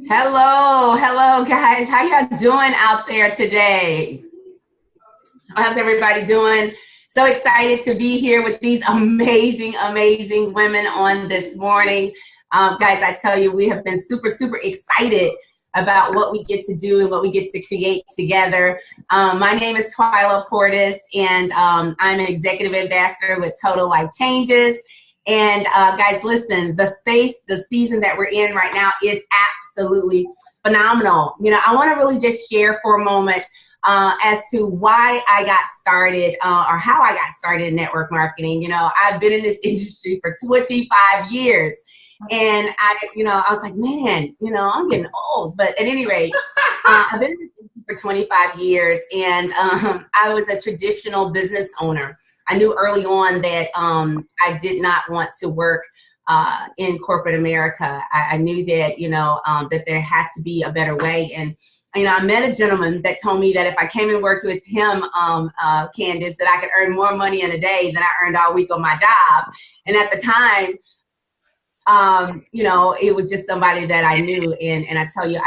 Hello guys. How y'all doing out there today? How's everybody doing? So excited to be here with these amazing women on this morning. Guys, I tell you, we have been super excited about what we get to do and what we get to create together. My name is Twyla Portis, and I'm an executive ambassador with Total Life Changes. And guys, listen, the season that we're in right now is absolutely phenomenal. You know, I want to really just share for a moment as to why I got started or how I got started in network marketing. You know, I've been in this industry for 25 years. And I was like, man, I'm getting old. But at any rate, I've been in this industry for 25 years, and I was a traditional business owner. I knew early on that I did not want to work in corporate America. I knew that, that there had to be a better way. And, I met a gentleman that told me that if I came and worked with him, Candace, that I could earn more money in a day than I earned all week on my job. And at the time, it was just somebody that I knew. And I tell you,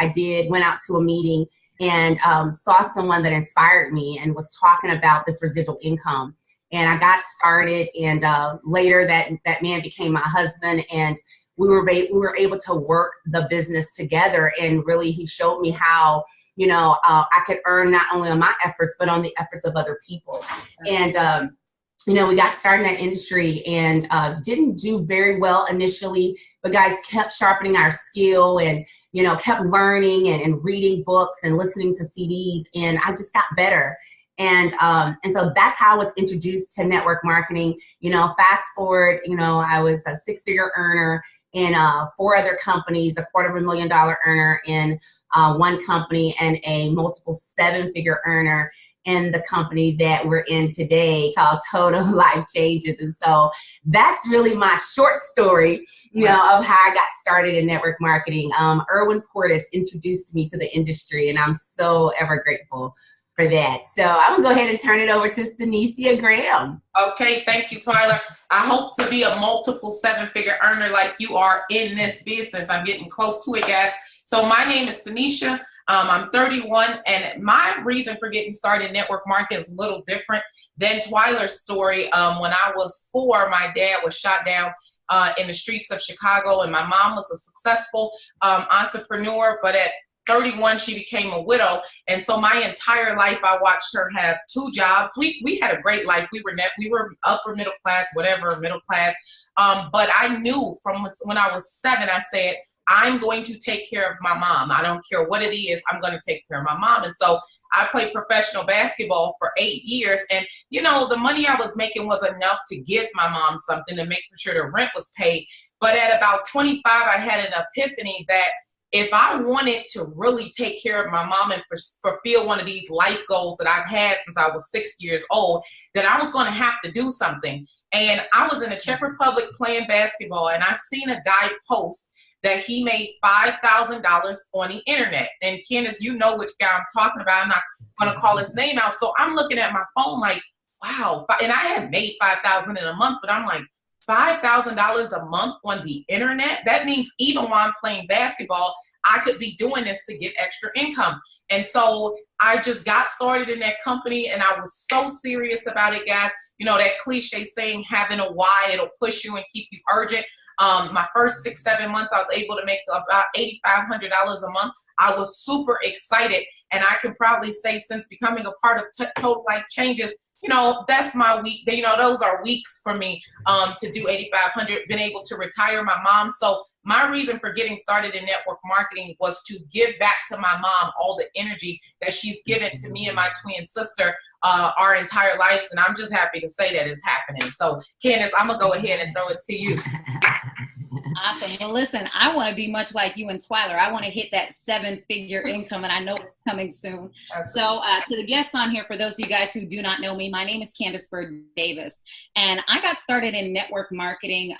went out to a meeting and saw someone that inspired me and was talking about this residual income. And I got started, and later that man became my husband, and we were able to work the business together. And really, he showed me how, I could earn not only on my efforts, but on the efforts of other people. And, we got started in that industry and didn't do very well initially, but guys kept sharpening our skill and, kept learning and reading books and listening to CDs. And I just got better. And so that's how I was introduced to network marketing. Fast forward, I was a six-figure earner in 4 other companies, a $250,000 earner in one company, and a multiple 7-figure earner in the company that we're in today called Total Life Changes. And so that's really my short story, of how I got started in network marketing. Erwin Portis introduced me to the industry, and I'm so ever grateful for that. So I'm gonna go ahead and turn it over to Stanicia Graham. Okay, thank you, Twyla. I hope to be a multiple 7-figure earner like you are in this business. I'm getting close to it, guys. So my name is Stanicia. I'm 31, and my reason for getting started in network marketing is a little different than Twyla's story. When I was 4, my dad was shot down in the streets of Chicago, and my mom was a successful entrepreneur, but at 31, she became a widow. And so my entire life, I watched her have 2 jobs. We had a great life. We were upper middle class, whatever, middle class. But I knew from when I was 7, I said, I'm going to take care of my mom. I don't care what it is. I'm going to take care of my mom. And so I played professional basketball for 8 years. And, the money I was making was enough to give my mom something to make sure the rent was paid. But at about 25, I had an epiphany that if I wanted to really take care of my mom and fulfill one of these life goals that I've had since I was 6 years old, then I was going to have to do something. And I was in the Czech Republic playing basketball, and I seen a guy post that he made $5,000 on the internet. And Candace, you know which guy I'm talking about. I'm not going to call his name out. So I'm looking at my phone like, wow. And I had made $5,000 in a month, but I'm like, $5,000 a month on the internet? That means even while I'm playing basketball, I could be doing this to get extra income. And so I just got started in that company, and I was so serious about it, guys. That cliche saying, having a why, it'll push you and keep you urgent. My first 6-7 months, I was able to make about $8,500 a month. I was super excited. And I can probably say since becoming a part of Total Life Changes, that's my week. Those are weeks for me to do 8,500, been able to retire my mom. So my reason for getting started in network marketing was to give back to my mom all the energy that she's given to me and my twin sister our entire lives. And I'm just happy to say that it's happening. So Candace, I'm going to go ahead and throw it to you. Awesome. Well, listen, I want to be much like you and Twyla. I want to hit that 7-figure income, and I know it's coming soon. So to the guests on here, for those of you guys who do not know me, my name is Candace Bird Davis, and I got started in network marketing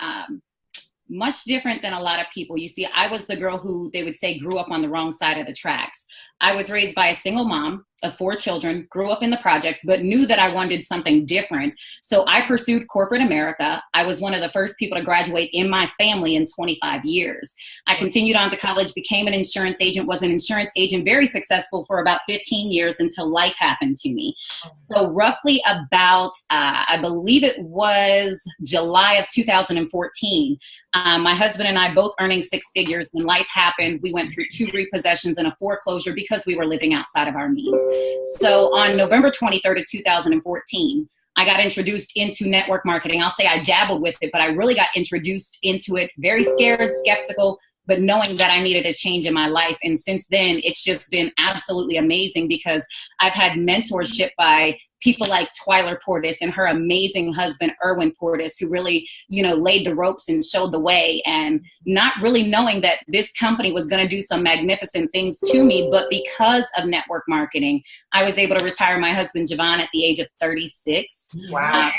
much different than a lot of people. You see, I was the girl who they would say grew up on the wrong side of the tracks. I was raised by a single mom of 4 children, grew up in the projects, but knew that I wanted something different. So I pursued corporate America. I was one of the first people to graduate in my family in 25 years. I continued on to college, became an insurance agent, was an insurance agent, very successful for about 15 years until life happened to me. So roughly about, I believe it was July of 2014, my husband and I both earning 6 figures. When life happened, we went through 2 repossessions and a foreclosure because we were living outside of our means. So on November 23rd of 2014, I got introduced into network marketing. I'll say I dabbled with it, but I really got introduced into it, very scared, skeptical, but knowing that I needed a change in my life. And since then, it's just been absolutely amazing because I've had mentorship by people like Twyler Portis and her amazing husband, Erwin Portis, who really, laid the ropes and showed the way, and not really knowing that this company was going to do some magnificent things to me. But because of network marketing, I was able to retire my husband, Javon, at the age of 36. Wow.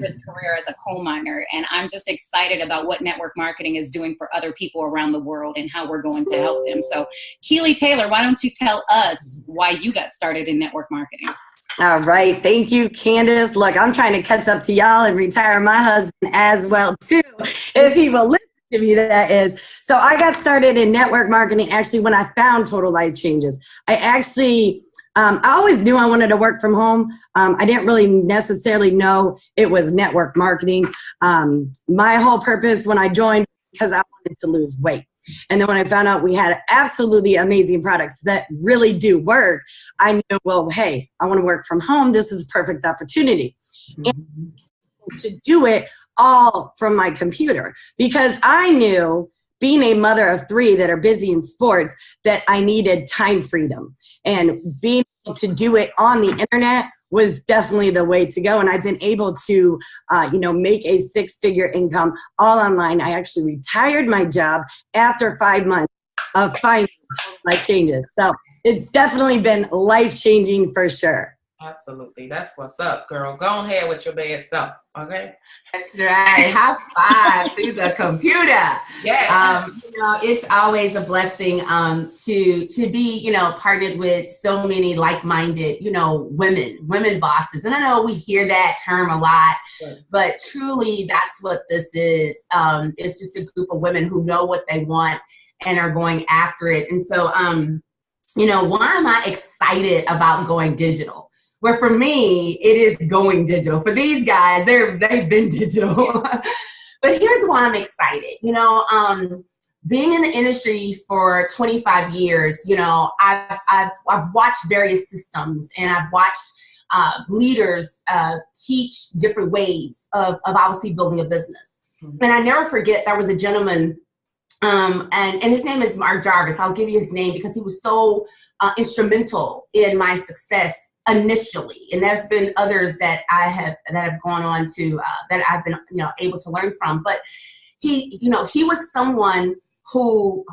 His career as a coal miner, and I'm just excited about what network marketing is doing for other people around the world and how we're going to help them. So Keely Taylor, why don't you tell us why you got started in network marketing? All right. Thank you, Candace. Look, I'm trying to catch up to y'all and retire my husband as well, too, if he will listen to me, that is. So I got started in network marketing actually when I found Total Life Changes. I always knew I wanted to work from home. I didn't really necessarily know it was network marketing. My whole purpose when I joined, because I wanted to lose weight. And then when I found out we had absolutely amazing products that really do work, I knew, well, hey, I want to work from home. This is a perfect opportunity. And to do it all from my computer, because I knew, being a mother of 3 that are busy in sports, that I needed time freedom. And being able to do it on the internet was definitely the way to go. And I've been able to, make a 6-figure income all online. I actually retired my job after 5 months of finding life changes. So it's definitely been life-changing for sure. Absolutely. That's what's up, girl. Go ahead with your bad self, okay? That's right. High five through the computer. Yeah. It's always a blessing to be, partnered with so many like-minded, women bosses. And I know we hear that term a lot, but truly that's what this is. It's just a group of women who know what they want and are going after it. And so, why am I excited about going digital? Well, for me, it is going digital. For these guys, they've been digital. But here's why I'm excited. Being in the industry for 25 years, I've watched various systems, and I've watched leaders teach different ways of obviously building a business. Mm-hmm. And I never forget, there was a gentleman, and his name is Mark Jarvis. I'll give you his name because he was so instrumental in my success initially, and there's been others that have gone on to that I've been able to learn from. But he was someone who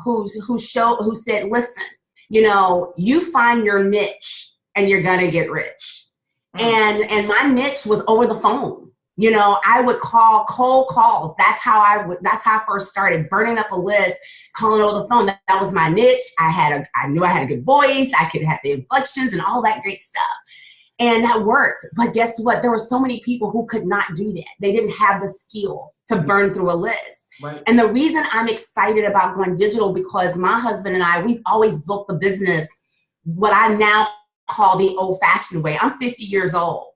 said, listen, you find your niche and you're gonna get rich. And my niche was over the phone. I would call cold calls. That's how I first started, burning up a list, calling over the phone. That was my niche. I knew I had a good voice. I could have the inflections and all that great stuff. And that worked. But guess what? There were so many people who could not do that. They didn't have the skill to burn through a list. Right. And the reason I'm excited about going digital, because my husband and I, we've always built the business what I now call the old-fashioned way. I'm 50 years old.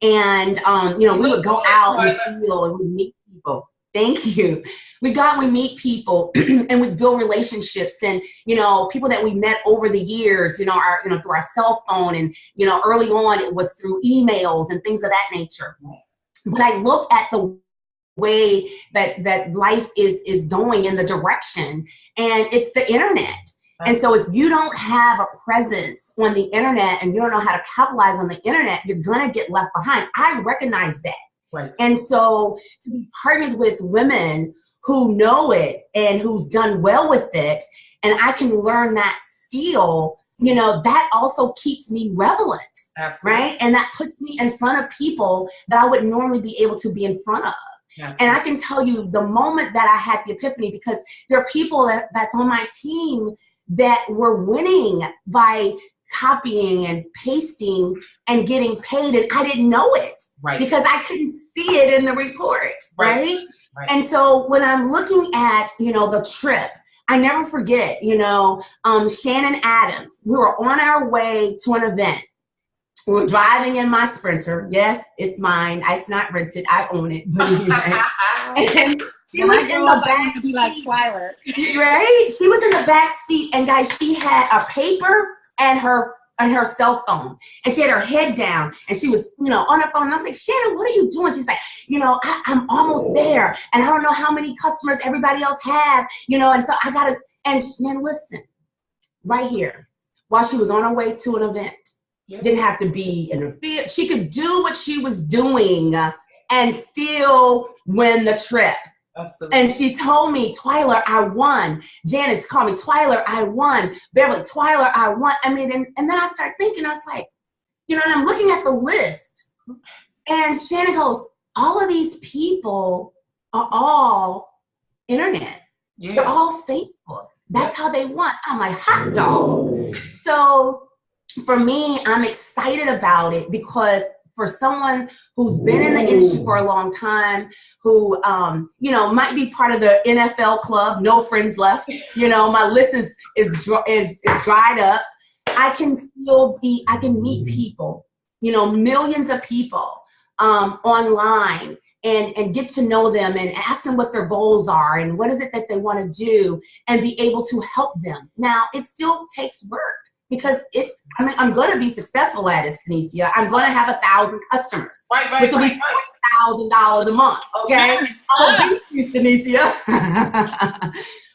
And, we would go out and feel and we'd meet people. Thank you. We meet people and we build relationships, and, people that we met over the years, through our cell phone, and, early on it was through emails and things of that nature. But I look at the way that life is going in the direction, and it's the internet. And so if you don't have a presence on the internet and you don't know how to capitalize on the internet, you're going to get left behind. I recognize that. Right. And so to be partnered with women who know it and who's done well with it, and I can learn that skill, that also keeps me relevant. Absolutely. Right? And that puts me in front of people that I would normally be able to be in front of. Absolutely. And I can tell you the moment that I had the epiphany, because there are people that's on my team that were winning by copying and pasting and getting paid, and I didn't know it because I couldn't see it in the report, right? And so when I'm looking at, you know, the trip, I never forget, you know, Shannon Adams, we were on our way to an event. We were driving in my Sprinter. Yes, it's mine. It's not rented. I own it. And she was in the back to be like Twyler. Right? She was in the back seat, and guys, she had a paper and her cell phone, and she had her head down, and she was, you know, on her phone. And I was like, Shannon, what are you doing? She's like, you know, I'm almost there, and I don't know how many customers everybody else have, you know, and so I gotta. And man, listen, right here, while she was on her way to an event, didn't have to be in her field. She could do what she was doing and still win the trip. Absolutely. And she told me, Twyler, I won. Janice called me, Twyler, I won. Beverly, Twyler, I won. I mean, and then I started thinking, I was like, you know, and I'm looking at the list. And Shannon goes, all of these people are all internet. Yeah. They're all Facebook. That's how they won. I'm like, hot dog. So for me, I'm excited about it because for someone who's been in the industry for a long time, who, you know, might be part of the NFL club, no friends left, you know, my list is dried up. I can meet people, you know, millions of people online and get to know them and ask them what their goals are and what is it that they want to do and be able to help them. Now, it still takes work. Because I'm going to be successful at it, Tanisha. I'm going to have 1,000 customers, which will be $40,000 a month. Okay, thank you, Tanisha.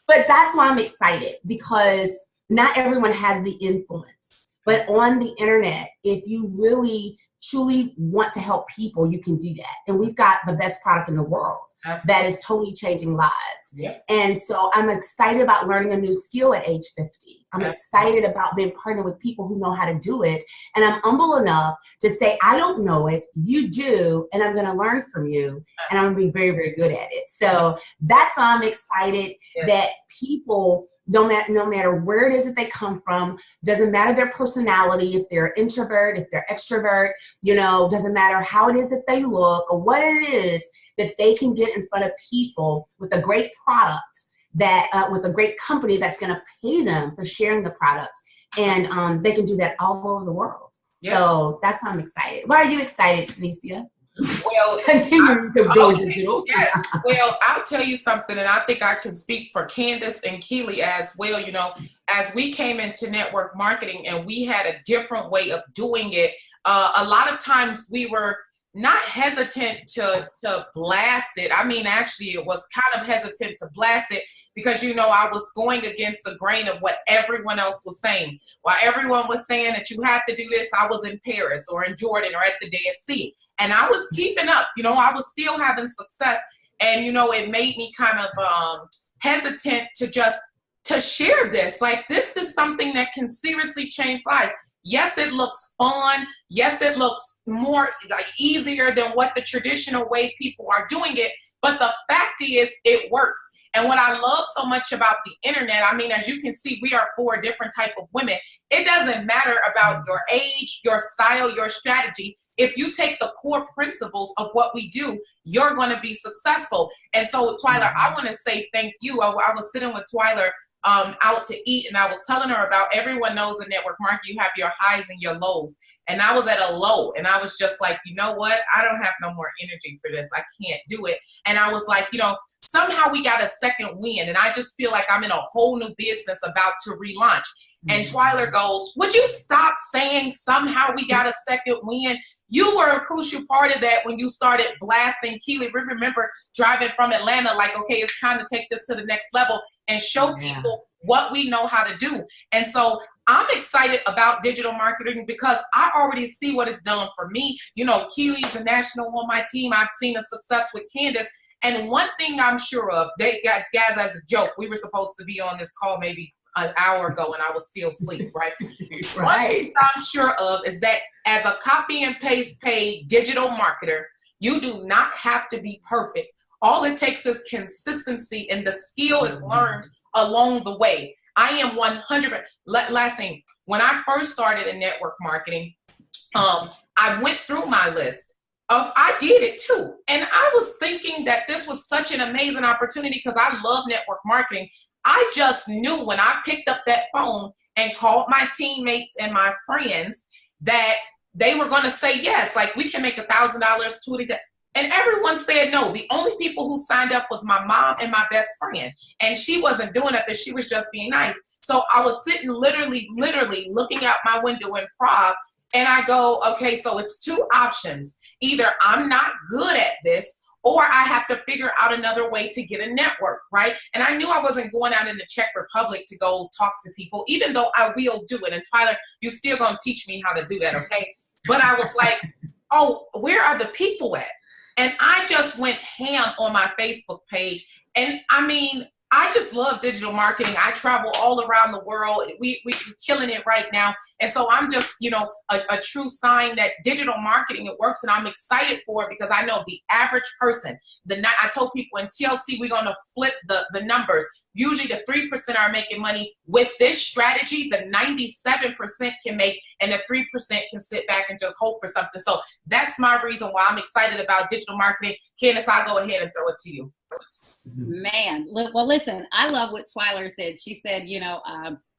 But that's why I'm excited, because not everyone has the influence. But on the internet, if you really truly want to help people, you can do that. And we've got the best product in the world. Absolutely. That is totally changing lives. Yep. And so I'm excited about learning a new skill at age 50. I'm excited about being partnered with people who know how to do it. And I'm humble enough to say, I don't know it, you do, and I'm going to learn from you. And I'm going to be very, very good at it. So that's why I'm excited that people, no matter where it is that they come from, doesn't matter their personality, if they're introvert, if they're extrovert, you know, doesn't matter how it is that they look or what it is, that they can get in front of people with a great product, that with a great company that's going to pay them for sharing the product. And they can do that all over the world. Yes. So that's why I'm excited. Why are you excited, Tanisha? Well, continuing to build digital. Yes. Well, I'll tell you something, and I think I can speak for Candace and Keely as well. You know, as we came into network marketing and we had a different way of doing it, a lot of times we were not hesitant to blast it. I mean, actually, it was kind of hesitant to blast it because, you know, I was going against the grain of what everyone else was saying. While everyone was saying that you have to do this, I was in Paris or in Jordan or at the Dead Sea. And I was keeping up. You know, I was still having success. And, you know, it made me kind of hesitant to share this. Like, this is something that can seriously change lives. Yes, it looks fun. Yes, it looks more like easier than what the traditional way people are doing it. But the fact is, it works. And what I love so much about the internet, I mean, as you can see, we are 4 different type of women. It doesn't matter about your age, your style, your strategy. If you take the core principles of what we do, you're going to be successful. And so, Twyler, I want to say thank you. I was sitting with Twyler out to eat, and I was telling her about, everyone knows in network marketing, you have your highs and your lows. And I was at a low, and I was just like, you know what? I don't have no more energy for this. I can't do it. And I was like, you know, somehow we got a second win, and I just feel like I'm in a whole new business about to relaunch. And Twyler goes, would you stop saying somehow we got a second win? You were a crucial part of that when you started blasting Keely. We remember driving from Atlanta like, okay, it's time to take this to the next level and show people what we know how to do. And so I'm excited about digital marketing because I already see what it's done for me. You know, Keely's a national on my team. I've seen a success with Candace. And one thing I'm sure of, they got, guys, as a joke, we were supposed to be on this call maybe an hour ago and I was still asleep, right? One thing I'm sure of is that as a copy and paste paid digital marketer, you do not have to be perfect. All it takes is consistency, and the skill is learned along the way. I am 100. Last thing, when I first started in network marketing, I went through my list of, I did it too. And I was thinking that this was such an amazing opportunity because I love network marketing. I just knew when I picked up that phone and called my teammates and my friends that they were going to say yes, like we can make $1,000, $20. And everyone said no. The only people who signed up was my mom and my best friend. And she wasn't doing it, that she was just being nice. So I was sitting literally looking out my window in Prague. And I go, okay, so it's two options. Either I'm not good at this, or I have to figure out another way to get a network, right? And I knew I wasn't going out in the Czech Republic to go talk to people, even though I will do it. And Tyler, you're still gonna teach me how to do that, okay? But I was like, oh, where are the people at? And I just went ham on my Facebook page. And I mean, I just love digital marketing. I travel all around the world. We're killing it right now. And so I'm just, you know, a true sign that digital marketing, it works. And I'm excited for it because I know the average person, I told people in TLC, we're going to flip the numbers. Usually the 3% are making money. With this strategy, the 97% can make, and the 3% can sit back and just hope for something. So that's my reason why I'm excited about digital marketing. Candace, I'll go ahead and throw it to you. Man, well, listen, I love what Twyler said. She said, you know,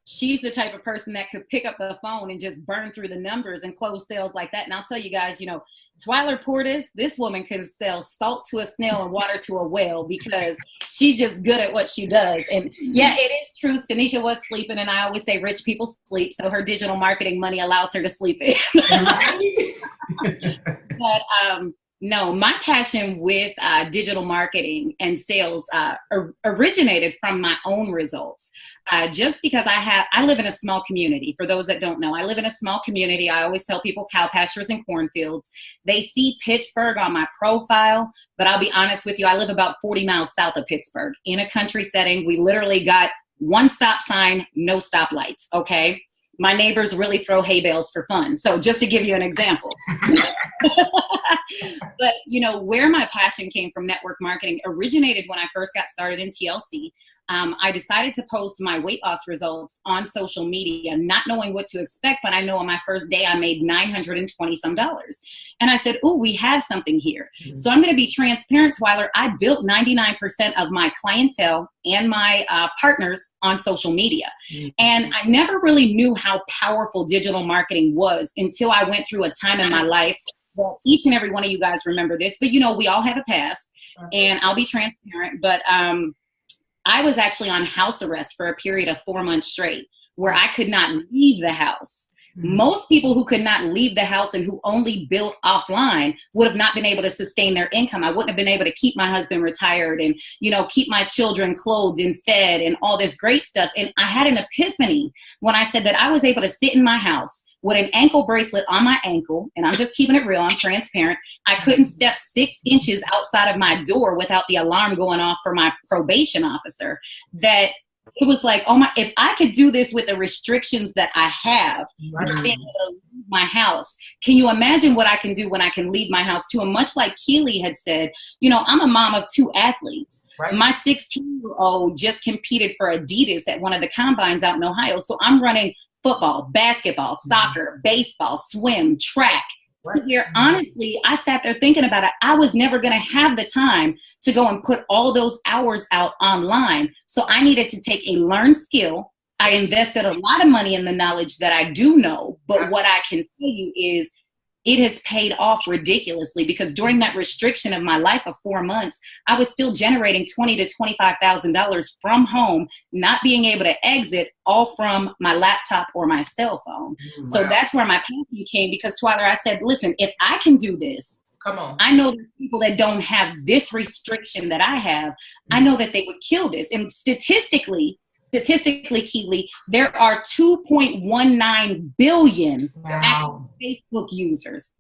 she's the type of person that could pick up the phone and just burn through the numbers and close sales like that. And I'll tell you guys, you know, Twyler Portis, this woman can sell salt to a snail and water to a whale because she's just good at what she does. And yeah, it is true. Stanisha was sleeping, and I always say rich people sleep, so her digital marketing money allows her to sleep in. But no, my passion with digital marketing and sales originated from my own results. Just because I live in a small community. For those that don't know, I live in a small community. I always tell people cow pastures and cornfields. They see Pittsburgh on my profile, but I'll be honest with you, I live about 40 miles south of Pittsburgh in a country setting. We literally got one stop sign, no stoplights, okay? My neighbors really throw hay bales for fun. So just to give you an example. But, you know, where my passion came from network marketing originated when I first got started in TLC. I decided to post my weight loss results on social media, not knowing what to expect, but I know on my first day I made $920 some. And I said, oh, we have something here. Mm-hmm. So I'm going to be transparent, Twyler. I built 99% of my clientele and my partners on social media. Mm-hmm. And I never really knew how powerful digital marketing was until I went through a time in my life. Well, each and every one of you guys remember this, but you know, we all have a past, and I'll be transparent, but I was actually on house arrest for a period of 4 months straight where I could not leave the house. Mm-hmm. Most people who could not leave the house and who only built offline would have not been able to sustain their income. I wouldn't have been able to keep my husband retired and, you know, keep my children clothed and fed and all this great stuff. And I had an epiphany when I said that I was able to sit in my house with an ankle bracelet on my ankle, and I'm just keeping it real, I'm transparent. I couldn't step 6 inches outside of my door without the alarm going off for my probation officer. That it was like, oh my, if I could do this with the restrictions that I have, not being able to leave my house, can you imagine what I can do when I can leave my house too? And much like Keely had said, you know, I'm a mom of 2 athletes. Right. My 16-year-old just competed for Adidas at one of the combines out in Ohio. So I'm running football, basketball, soccer, baseball, swim, track. Where honestly, I sat there thinking about it. I was never going to have the time to go and put all those hours out online. So I needed to take a learned skill. I invested a lot of money in the knowledge that I do know. But what I can tell you is it has paid off ridiculously, because during that restriction of my life of 4 months, I was still generating $20,000 to $25,000 from home, not being able to exit, all from my laptop or my cell phone. Wow. So that's where my passion came, because Twyler, I said, listen, if I can do this, come on. I know there's people that don't have this restriction that I have. I know that they would kill this. And statistically, Keely, there are 2.19 billion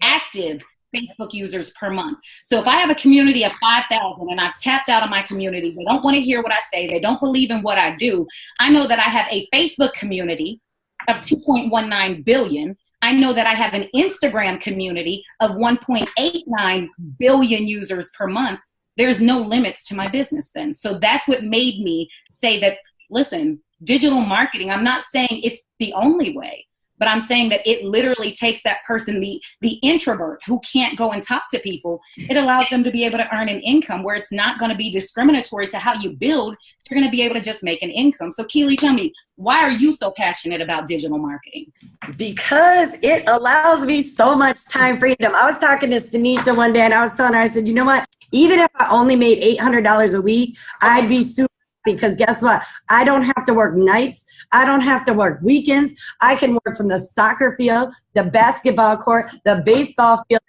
active Facebook users per month. So if I have a community of 5,000 and I've tapped out of my community, they don't want to hear what I say, they don't believe in what I do, I know that I have a Facebook community of 2.19 billion. I know that I have an Instagram community of 1.89 billion users per month. There's no limits to my business then. So that's what made me say that, listen, digital marketing, I'm not saying it's the only way, but I'm saying that it literally takes that person, the introvert who can't go and talk to people, it allows them to be able to earn an income where it's not going to be discriminatory to how you build. You're going to be able to just make an income. So Keely, tell me, why are you so passionate about digital marketing? Because it allows me so much time freedom. I was talking to Stanisha one day and I was telling her, I said, you know what? Even if I only made $800 a week, I'd be super happy, because guess what? I don't have to work nights. I don't have to work weekends. I can work from the soccer field, the basketball court, the baseball field,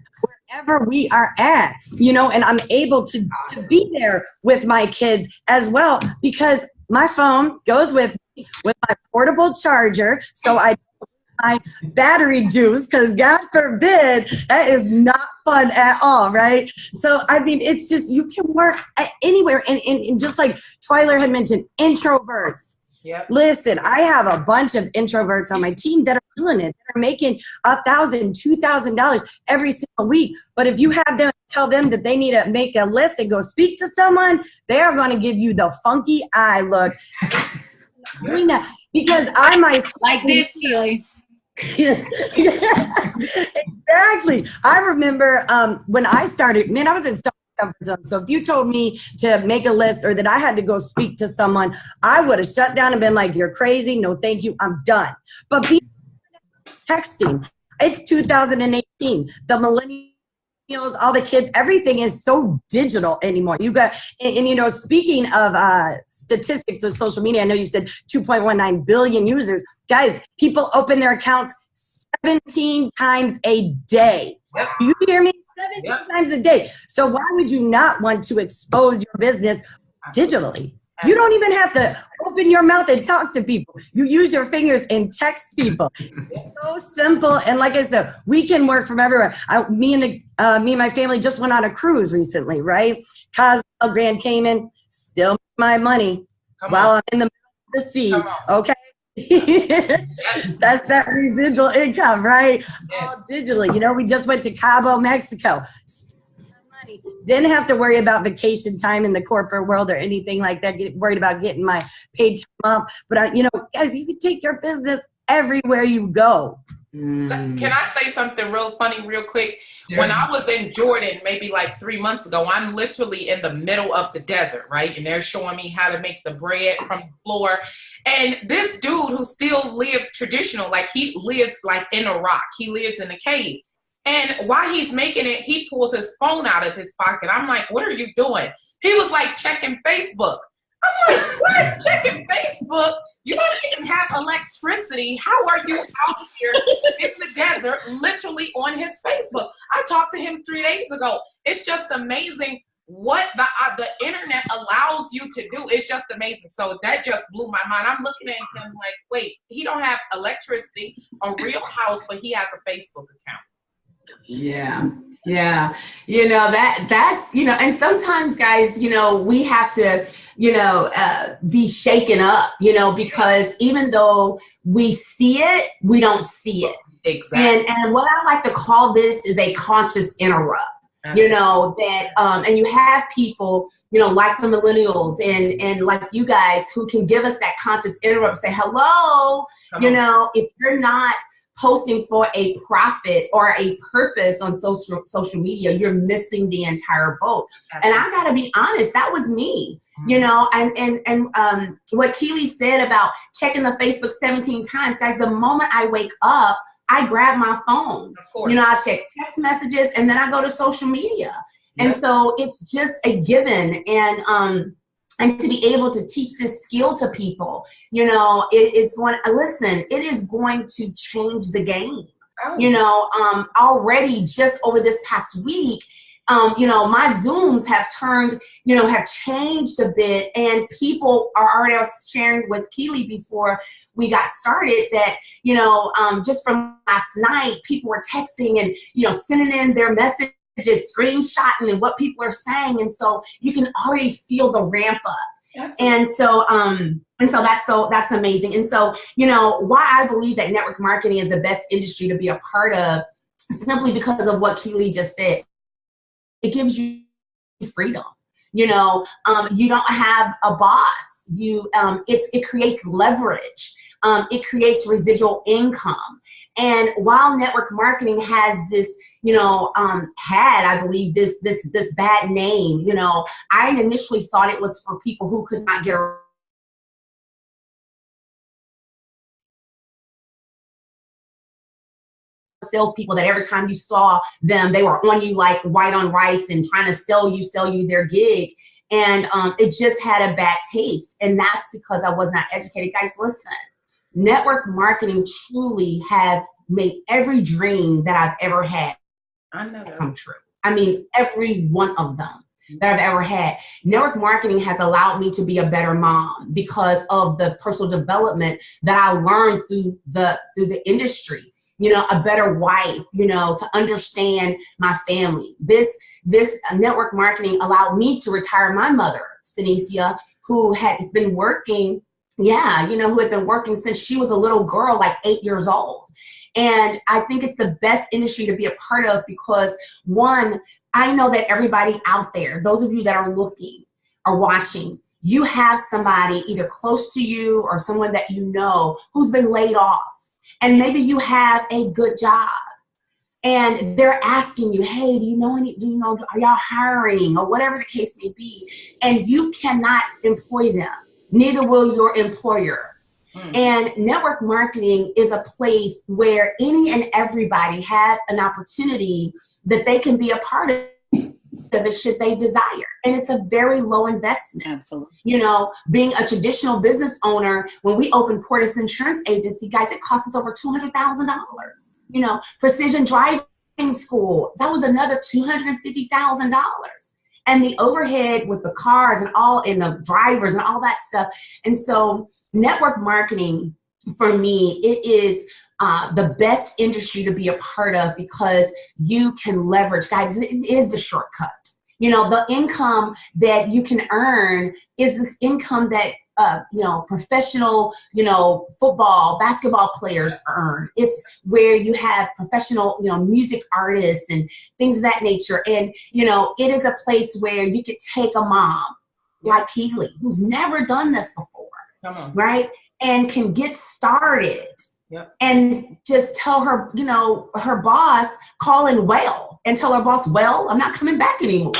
wherever we are at, you know, and I'm able to be there with my kids as well, because my phone goes with me with my portable charger, so I my battery juice, because God forbid, that is not fun at all, right? So, I mean, it's just, you can work anywhere. And just like Twyler had mentioned, introverts. Yep. Listen, I have a bunch of introverts on my team that are killing it. They're making $1,000, $2,000 every single week. But if you have them, tell them that they need to make a list and go speak to someone, they are going to give you the funky eye look. Because I myself, Like this, Keely. Exactly. I remember when I started, man, I was in so comfort zone. So if you told me to make a list or that I had to go speak to someone, I would have shut down and been like, you're crazy. No, thank you. I'm done. But people texting, it's 2018. The millennials, all the kids, everything is so digital anymore. You got, and you know, speaking of statistics of social media, I know you said 2.19 billion users. Guys, people open their accounts 17 times a day. Yep. Do you hear me? 17 Yep. times a day. So why would you not want to expose your business digitally? You don't even have to open your mouth and talk to people. You use your fingers and text people. It's so simple. And like I said, we can work from everywhere. Me and my family just went on a cruise recently, right? Cozumel, Grand Cayman, still my money while I'm in the middle of the sea. Okay. That's that residual income, right? Yes. All digitally. You know, we just went to Cabo, Mexico. Didn't have to worry about vacation time in the corporate world or anything like that. Get worried about getting my paid time off. But you know, guys, you can take your business everywhere you go. Can I say something real funny real quick? Sure. When I was in Jordan, maybe like 3 months ago, I'm literally in the middle of the desert, right? And they're showing me how to make the bread from the floor. And this dude who still lives traditional, like he lives like in a rock. He lives in a cave. And while he's making it, he pulls his phone out of his pocket. I'm like, what are you doing? He was like checking Facebook. I'm like, what? Checking Facebook? You don't even have electricity. How are you out here in the desert, literally on his Facebook? I talked to him 3 days ago. It's just amazing what the internet allows you to do. It's just amazing. So that just blew my mind. I'm looking at him like, wait, he don't have electricity, a real house, but he has a Facebook account. Yeah. Yeah. You know, that's, you know, and sometimes guys, you know, we have to, you know, be shaken up, you know, because even though we see it, we don't see it. Exactly. And what I like to call this is a conscious interrupt. Absolutely. You know, that, and you have people, you know, like the millennials and like you guys who can give us that conscious interrupt, say, hello, you know, if you're not posting for a profit or a purpose on social media, you're missing the entire boat. Absolutely. And I gotta be honest, that was me. Mm-hmm. You know, and what Keely said about checking the Facebook 17 times, guys, the moment I wake up, I grab my phone. Of course. You know, I check text messages and then I go to social media. Yep. And so it's just a given. And to be able to teach this skill to people, you know, it is going to change the game. Oh. You know, already just over this past week, you know, my Zooms have changed a bit, and people are already, I was sharing with Keely before we got started that, you know, just from last night, people were texting and, you know, sending in their messages, screenshotting and what people are saying. And so you can already feel the ramp up. Absolutely. And so that's amazing. And so, you know, why I believe that network marketing is the best industry to be a part of, simply because of what Keely just said. It gives you freedom. You know, you don't have a boss. it creates leverage. It creates residual income. And while network marketing has this, I believe this bad name, I initially thought it was for people who could not get a salespeople that every time you saw them, they were on you like white on rice and trying to sell you their gig. And it just had a bad taste. And that's because I was not educated. Guys, listen, network marketing truly have made every dream that I've ever had come true. I mean, every one of them that I've ever had. Network marketing has allowed me to be a better mom because of the personal development that I learned through the industry. A better wife, to understand my family. This network marketing allowed me to retire my mother, Stanicia, who had been working, who had been working since she was a little girl, like 8 years old. And I think it's the best industry to be a part of because, one, I know that everybody out there, those of you that are looking or watching, you have somebody either close to you or someone that you know who's been laid off. And maybe you have a good job and they're asking you, hey, are y'all hiring or whatever the case may be, and you cannot employ them. Neither will your employer. And network marketing is a place where any and everybody have an opportunity that they can be a part of it should they desire. And it's a very low investment. Absolutely. Being a traditional business owner, when we opened Portis Insurance Agency, guys, it cost us over $200,000. Precision Driving School, that was another $250,000. And the overhead with the cars and the drivers and all that stuff. And so network marketing, for me, it is the best industry to be a part of because you can leverage. Guys, it is the shortcut. The income that you can earn is this income that professional, football, basketball players earn. It's where you have professional, music artists and things of that nature. And, it is a place where you could take a mom like Keely, who's never done this before, right? And can get started. Yep. And just tell her, her boss, call in and tell her boss, I'm not coming back anymore,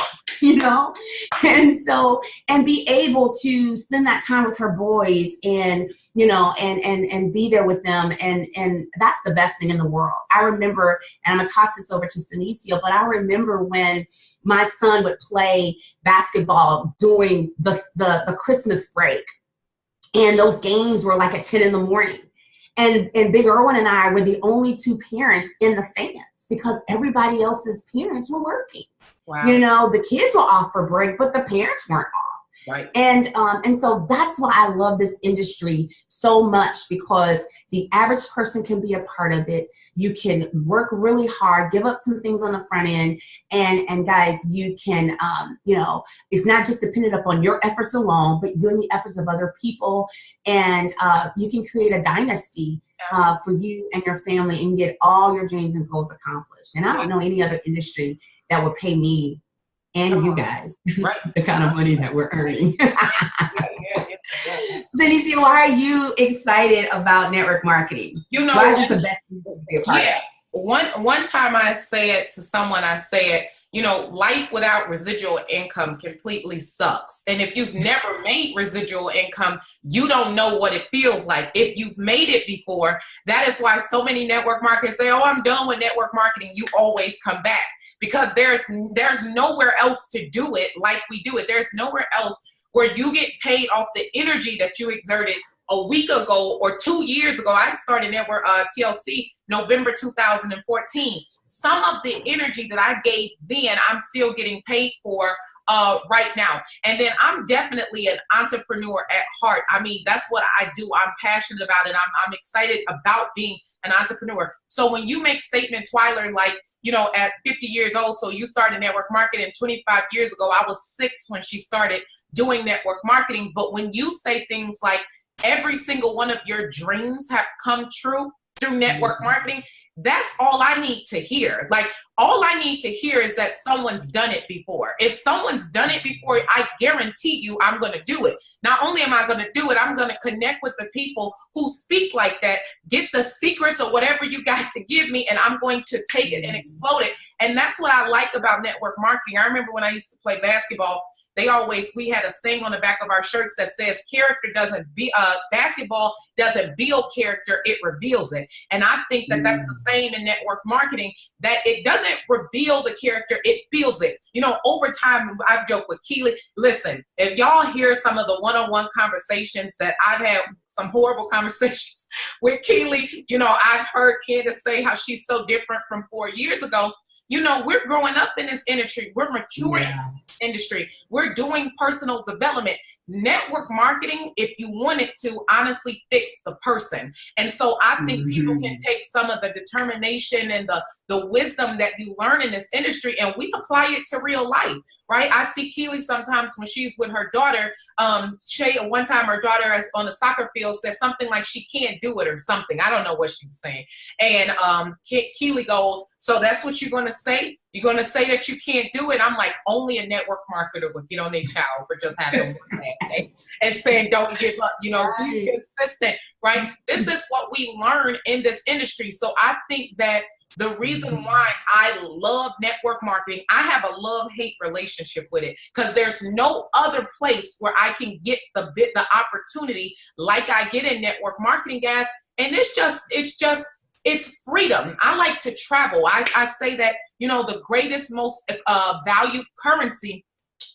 and so, and be able to spend that time with her boys and, and be there with them. And that's the best thing in the world. I remember, and I'm gonna toss this over to Stanicia, but I remember when my son would play basketball during the Christmas break, and those games were like at 10 in the morning. And Big Irwin and I were the only two parents in the stands because everybody else's parents were working. Wow. The kids were off for break, but the parents weren't off. Right. And so that's why I love this industry so much, because the average person can be a part of it. You can work really hard, give up some things on the front end, and guys, you can, it's not just dependent upon your efforts alone, but you and the efforts of other people, and you can create a dynasty for you and your family and get all your dreams and goals accomplished. And I don't know any other industry that would pay me and you guys the kind of money that we're earning. Stanicia, why are you excited about network marketing? Why is it the best thing to be a part of? One time I said to someone, life without residual income completely sucks. And if you've never made residual income, you don't know what it feels like. If you've made it before, that is why so many network marketers say, I'm done with network marketing. You always come back because there's nowhere else to do it like we do it. There's nowhere else where you get paid off the energy that you exerted a week ago or 2 years ago. I started network TLC November 2014. Some of the energy that I gave then, I'm still getting paid for right now. And then I'm definitely an entrepreneur at heart. I mean, that's what I do. I'm passionate about it. I'm excited about being an entrepreneur. So when you make statements, Twyler, like, at 50 years old, so you started network marketing 25 years ago. I was 6 when she started doing network marketing. But when you say things like every single one of your dreams have come true through network marketing, that's all I need to hear. Like, all I need to hear is that someone's done it before. If someone's done it before, I guarantee you I'm going to do it. Not only am I going to do it, I'm going to connect with the people who speak like that, get the secrets or whatever you got to give me, and I'm going to take it and explode it. And that's what I like about network marketing. I remember when I used to play basketball, we had a saying on the back of our shirts that says basketball doesn't build character, it reveals it. And I think that that's the same in network marketing, that it doesn't reveal the character, it builds it. You know, over time, I've joked with Keely, listen, if y'all hear some of the one-on-one conversations that I've had, some horrible conversations with Keely, you know, I've heard Candace say how she's so different from 4 years ago. You know, we're growing up in this industry. We're maturing in this industry. We're doing personal development. Network marketing, if you wanted to, honestly fix the person. And so I think people can take some of the determination and the wisdom that you learn in this industry, and we apply it to real life, right? I see Keely sometimes when she's with her daughter. Shay, one time her daughter on the soccer field said something like she can't do it or something. I don't know what she was saying. And Keely goes, so that's what you're going to say? You're going to say that you can't do it? I'm like, only a network marketer would get on their child for just having a bad day and saying, don't give up, you know, be consistent, right? This is what we learn in this industry. So I think that the reason why I love network marketing, I have a love-hate relationship with it, because there's no other place where I can get the opportunity like I get in network marketing, guys. And it's freedom. I like to travel. I say that, you know, the greatest, most valued currency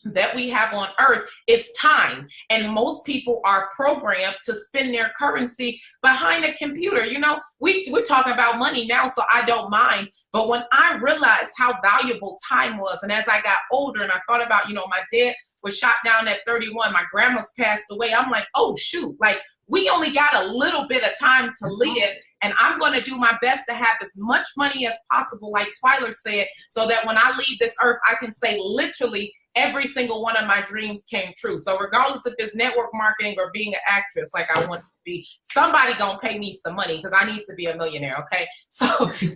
that we have on earth is time. And most people are programmed to spend their currency behind a computer. You know, we're talking about money now, so I don't mind. But when I realized how valuable time was, and as I got older and I thought about, you know, my dad was shot down at 31, my grandma's passed away, I'm like, oh shoot, like, we only got a little bit of time to live, and I'm going to do my best to have as much money as possible, like Twyler said, so that when I leave this earth, I can say literally every single one of my dreams came true. So regardless if it's network marketing or being an actress, like I want to be, somebody going to pay me some money because I need to be a millionaire, okay? So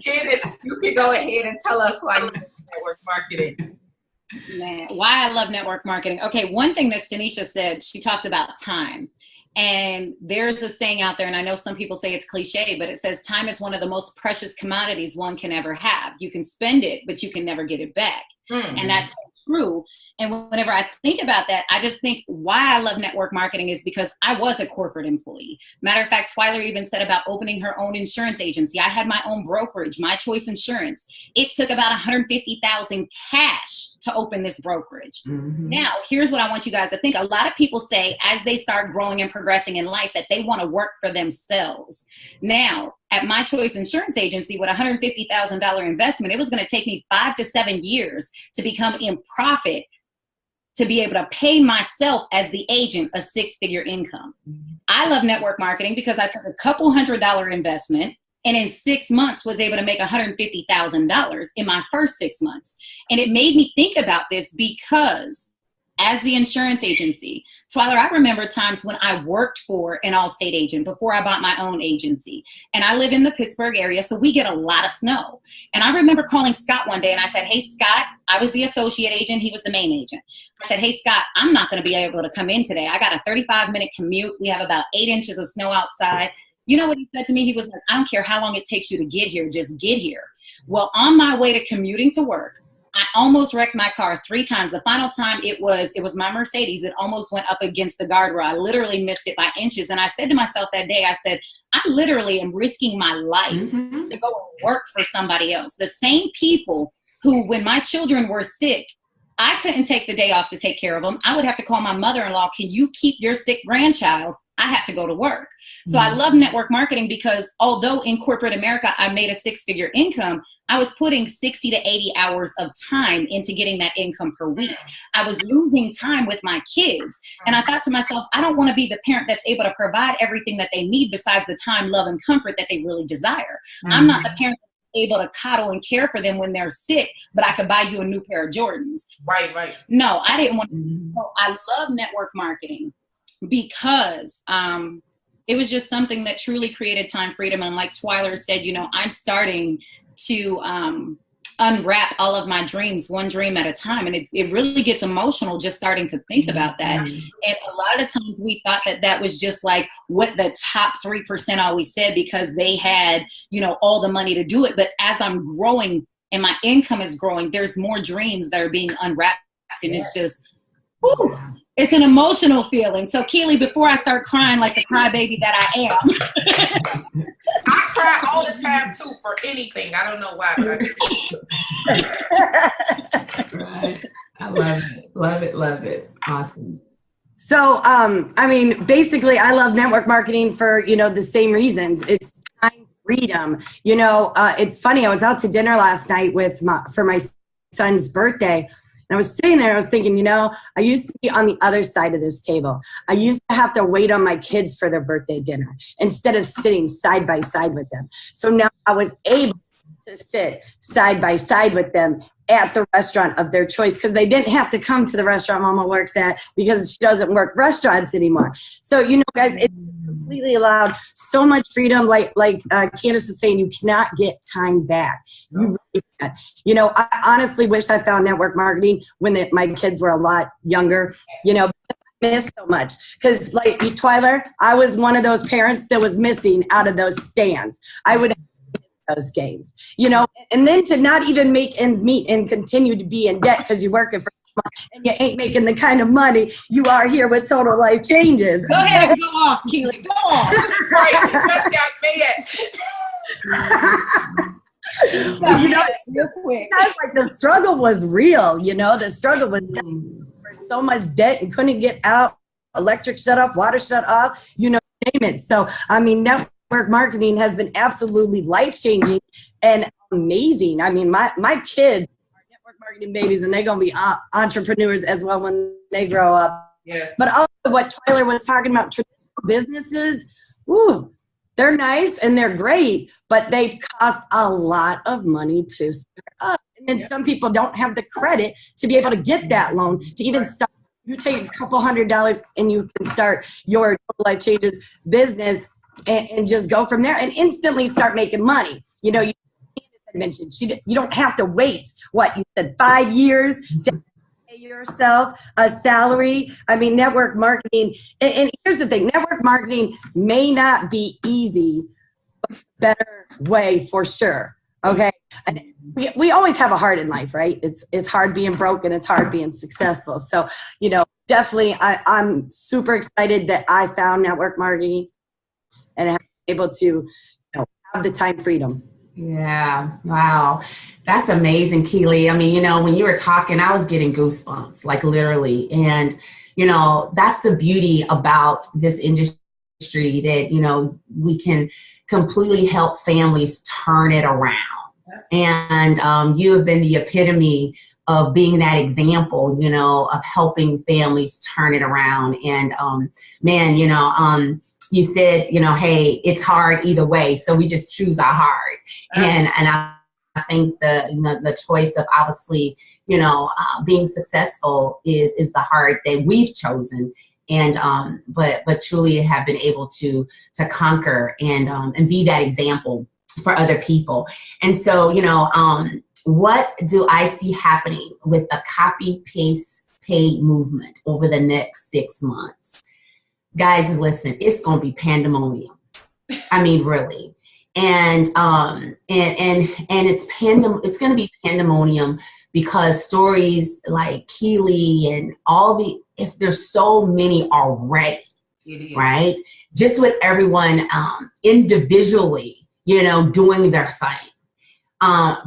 Candace, you can go ahead and tell us why you love network marketing. Man, why I love network marketing. Okay, one thing that Tanisha said, she talked about time. And there's a saying out there, and I know some people say it's cliche, but it says time is one of the most precious commodities one can ever have. You can spend it, but you can never get it back. And that's true. And whenever I think about that, I just think why I love network marketing is because I was a corporate employee. Matter of fact, Twyler even said about opening her own insurance agency. I had my own brokerage, My Choice Insurance. It took about $150,000 cash to open this brokerage. Now, here's what I want you guys to think. A lot of people say as they start growing and progressing in life that they want to work for themselves. Now, at My Choice Insurance Agency with a $150,000 investment, it was going to take me 5 to 7 years to become in profit to be able to pay myself as the agent a 6-figure income. I love network marketing because I took a couple $100 investment and in 6 months was able to make $150,000 in my first 6 months. And it made me think about this because as the insurance agency, Twyler, I remember times when I worked for an Allstate agent before I bought my own agency. And I live in the Pittsburgh area, so we get a lot of snow. And I remember calling Scott one day and I said, hey, Scott, I was the associate agent. He was the main agent. I said, hey, Scott, I'm not going to be able to come in today. I got a 35-minute commute. We have about 8 inches of snow outside. You know what he said to me? He was like, I don't care how long it takes you to get here, just get here. Well, on my way to commuting to work, I almost wrecked my car 3 times. The final time it was my Mercedes. It almost went up against the guardrail. I literally missed it by inches. And I said to myself that day, I said, I literally am risking my life to go and work for somebody else. The same people who, when my children were sick, I couldn't take the day off to take care of them. I would have to call my mother-in-law, can you keep your sick grandchild? I have to go to work. So I love network marketing because although in corporate America, I made a 6-figure income, I was putting 60 to 80 hours of time into getting that income per week. I was losing time with my kids. And I thought to myself, I don't want to be the parent that's able to provide everything that they need besides the time, love, and comfort that they really desire. I'm not the parent that's able to coddle and care for them when they're sick, but I could buy you a new pair of Jordans. Right. No, I didn't want to. I love network marketing because it was just something that truly created time freedom. And like Twyler said, you know, I'm starting to unwrap all of my dreams, one dream at a time. And it really gets emotional just starting to think about that. And a lot of the times we thought that that was just like what the top 3% always said because they had, you know, all the money to do it. But as I'm growing and my income is growing, there's more dreams that are being unwrapped. And it's just, whew, it's an emotional feeling. So Keely, before I start crying like the crybaby that I am. I cry all the time too for anything. I don't know why, but I do. Right. I love it. Love it. Love it. Awesome. So, I mean, basically, I love network marketing for, you know, the same reasons. It's time freedom. You know, it's funny. I was out to dinner last night for my son's birthday. And I was sitting there, I was thinking, you know, I used to be on the other side of this table. I used to have to wait on my kids for their birthday dinner instead of sitting side by side with them. So now I was able to sit side by side with them at the restaurant of their choice because they didn't have to come to the restaurant Mama works at because she doesn't work restaurants anymore. So, you know, guys, it's completely allowed so much freedom. Like Candace was saying, you cannot get time back. You really can't. You know, I honestly wish I found network marketing when my kids were a lot younger, you know, miss so much because like Twyler, I was one of those parents that was missing out of those stands. I would those games, you know, and then to not even make ends meet and continue to be in debt because you're working for and you ain't making the kind of money you are here with Total Life Changes. Go ahead and go off, Keely. Go off. Right, she just got mad. You know, real quick. like the struggle was real, you know, the struggle was so much debt and couldn't get out, electric shut off, water shut off, you know, name it. So, I mean, network marketing has been absolutely life-changing and amazing. I mean, my kids are network marketing babies and they're going to be entrepreneurs as well when they grow up. Yeah. But also what Twyler was talking about, traditional businesses, woo, they're nice and they're great, but they cost a lot of money to start up. And then some people don't have the credit to be able to get that loan to even start. You take a couple $100 and you can start your Total Life Changes business and just go from there and instantly start making money. You know, you mentioned you don't have to wait. What you said, 5 years to pay yourself a salary. I mean, network marketing. And here's the thing: network marketing may not be easy, but better way for sure. Okay, and we always have a hard in life, right? It's hard being broke and it's hard being successful. So, you know, definitely, I'm super excited that I found network marketing. And I'm able to, you know, have the time freedom. Yeah. Wow. That's amazing, Keely. I mean, you know, when you were talking, I was getting goosebumps, like literally. And, you know, that's the beauty about this industry that, you know, we can completely help families turn it around. And you have been the epitome of being that example, you know, of helping families turn it around. And man, you know, you said, you know, hey, it's hard either way, so we just choose our hard. And I think the choice of obviously, you know, being successful is the hard that we've chosen. And but truly have been able to conquer and be that example for other people. And so, you know, what do I see happening with the copy paste pay movement over the next 6 months? Guys, listen, it's going to be pandemonium. I mean, really. And it's going to be pandemonium because stories like Keely and there's so many already, right? Just with everyone individually, you know, doing their thing.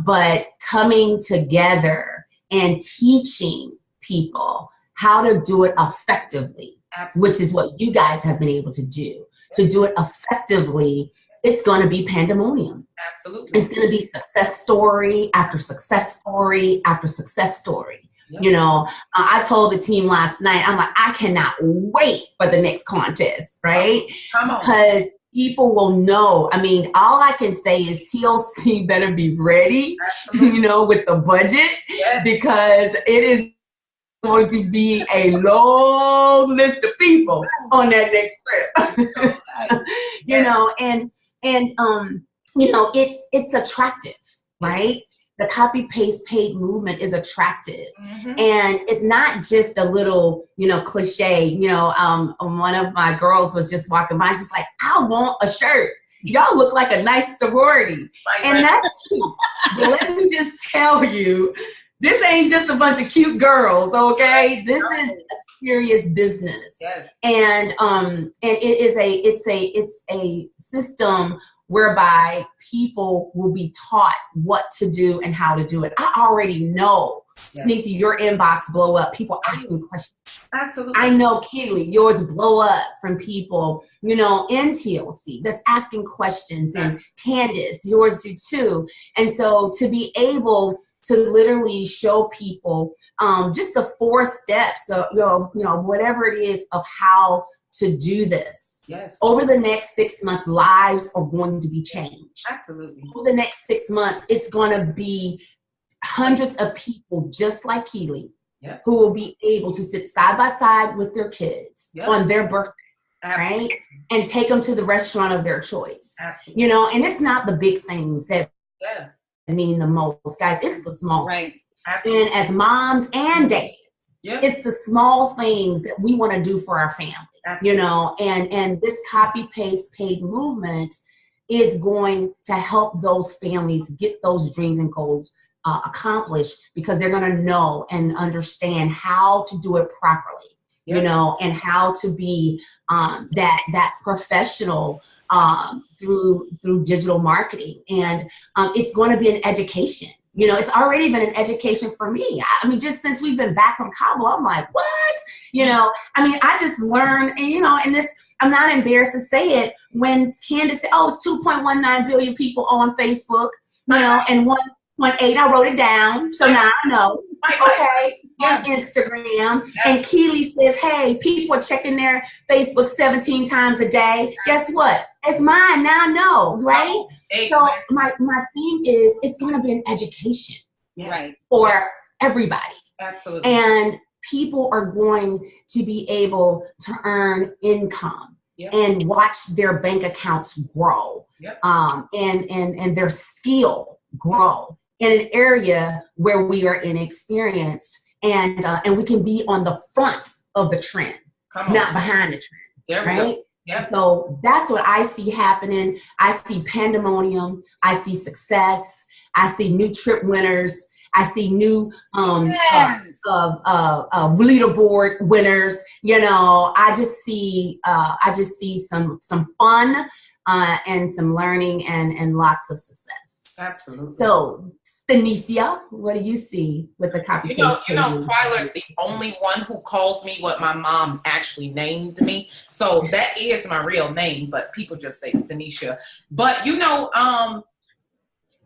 But coming together and teaching people how to do it effectively. Absolutely. Which is what you guys have been able to do. To do it effectively, it's going to be pandemonium. Absolutely. It's going to be success story after success story after success story. Yep. You know, I told the team last night, I'm like, I cannot wait for the next contest, right? Come on. Because people will know. I mean, all I can say is TLC better be ready, you know, with the budget, yes. Because it is going to be a long list of people on that next trip. you know, and you know, it's attractive, right? The copy paste paid movement is attractive. And it's not just a little, you know, cliche. You know, one of my girls was just walking by, she's like, I want a shirt. Y'all look like a nice sorority. And that's true. But let me just tell you, this ain't just a bunch of cute girls, okay? This is a serious business. And it's a system whereby people will be taught what to do and how to do it. I already know, Sneezy, your inbox blow up. People asking questions. Absolutely. I know, Keely, yours blow up from people, you know, in TLC that's asking questions. And Candace, yours do too. And so to be able to literally show people just the 4 steps of, you know, whatever it is of how to do this. Over the next 6 months, lives are going to be changed. Absolutely. Over the next 6 months, it's going to be hundreds of people just like Keely who will be able to sit side by side with their kids on their birthday, right? And take them to the restaurant of their choice. You know, and it's not the big things that mean the most, guys. It's the small things. And as moms and dads, it's the small things that we want to do for our family. You know, and this copy paste paid movement is going to help those families get those dreams and goals accomplished, because they're going to know and understand how to do it properly, you know, and how to be that professional through digital marketing. And it's going to be an education. You know, it's already been an education for me. I mean, just since we've been back from Cabo, I'm like, what? You know, I mean, I just learned, and, you know, and this, I'm not embarrassed to say it, when Candace said, oh, it's 2.19 billion people on Facebook, you know, and 1.8, I wrote it down. So now I know. Okay. On Instagram. And Keely says, hey, people are checking their Facebook 17 times a day. Guess what? It's mine. Now I know, right? So my thing is, it's going to be an education for everybody. Absolutely. And people are going to be able to earn income and watch their bank accounts grow and their skill grow in an area where we are inexperienced, and we can be on the front of the trend, not behind the trend, right? So that's what I see happening. I see pandemonium. I see success. I see new trip winners. I see new leaderboard winners. You know, I just see some fun and some learning and lots of success. Absolutely. So, Stanicia, what do you see with the copy paste? You know, Twyler's the only one who calls me what my mom actually named me. So that is my real name, but people just say Stanicia. But you know,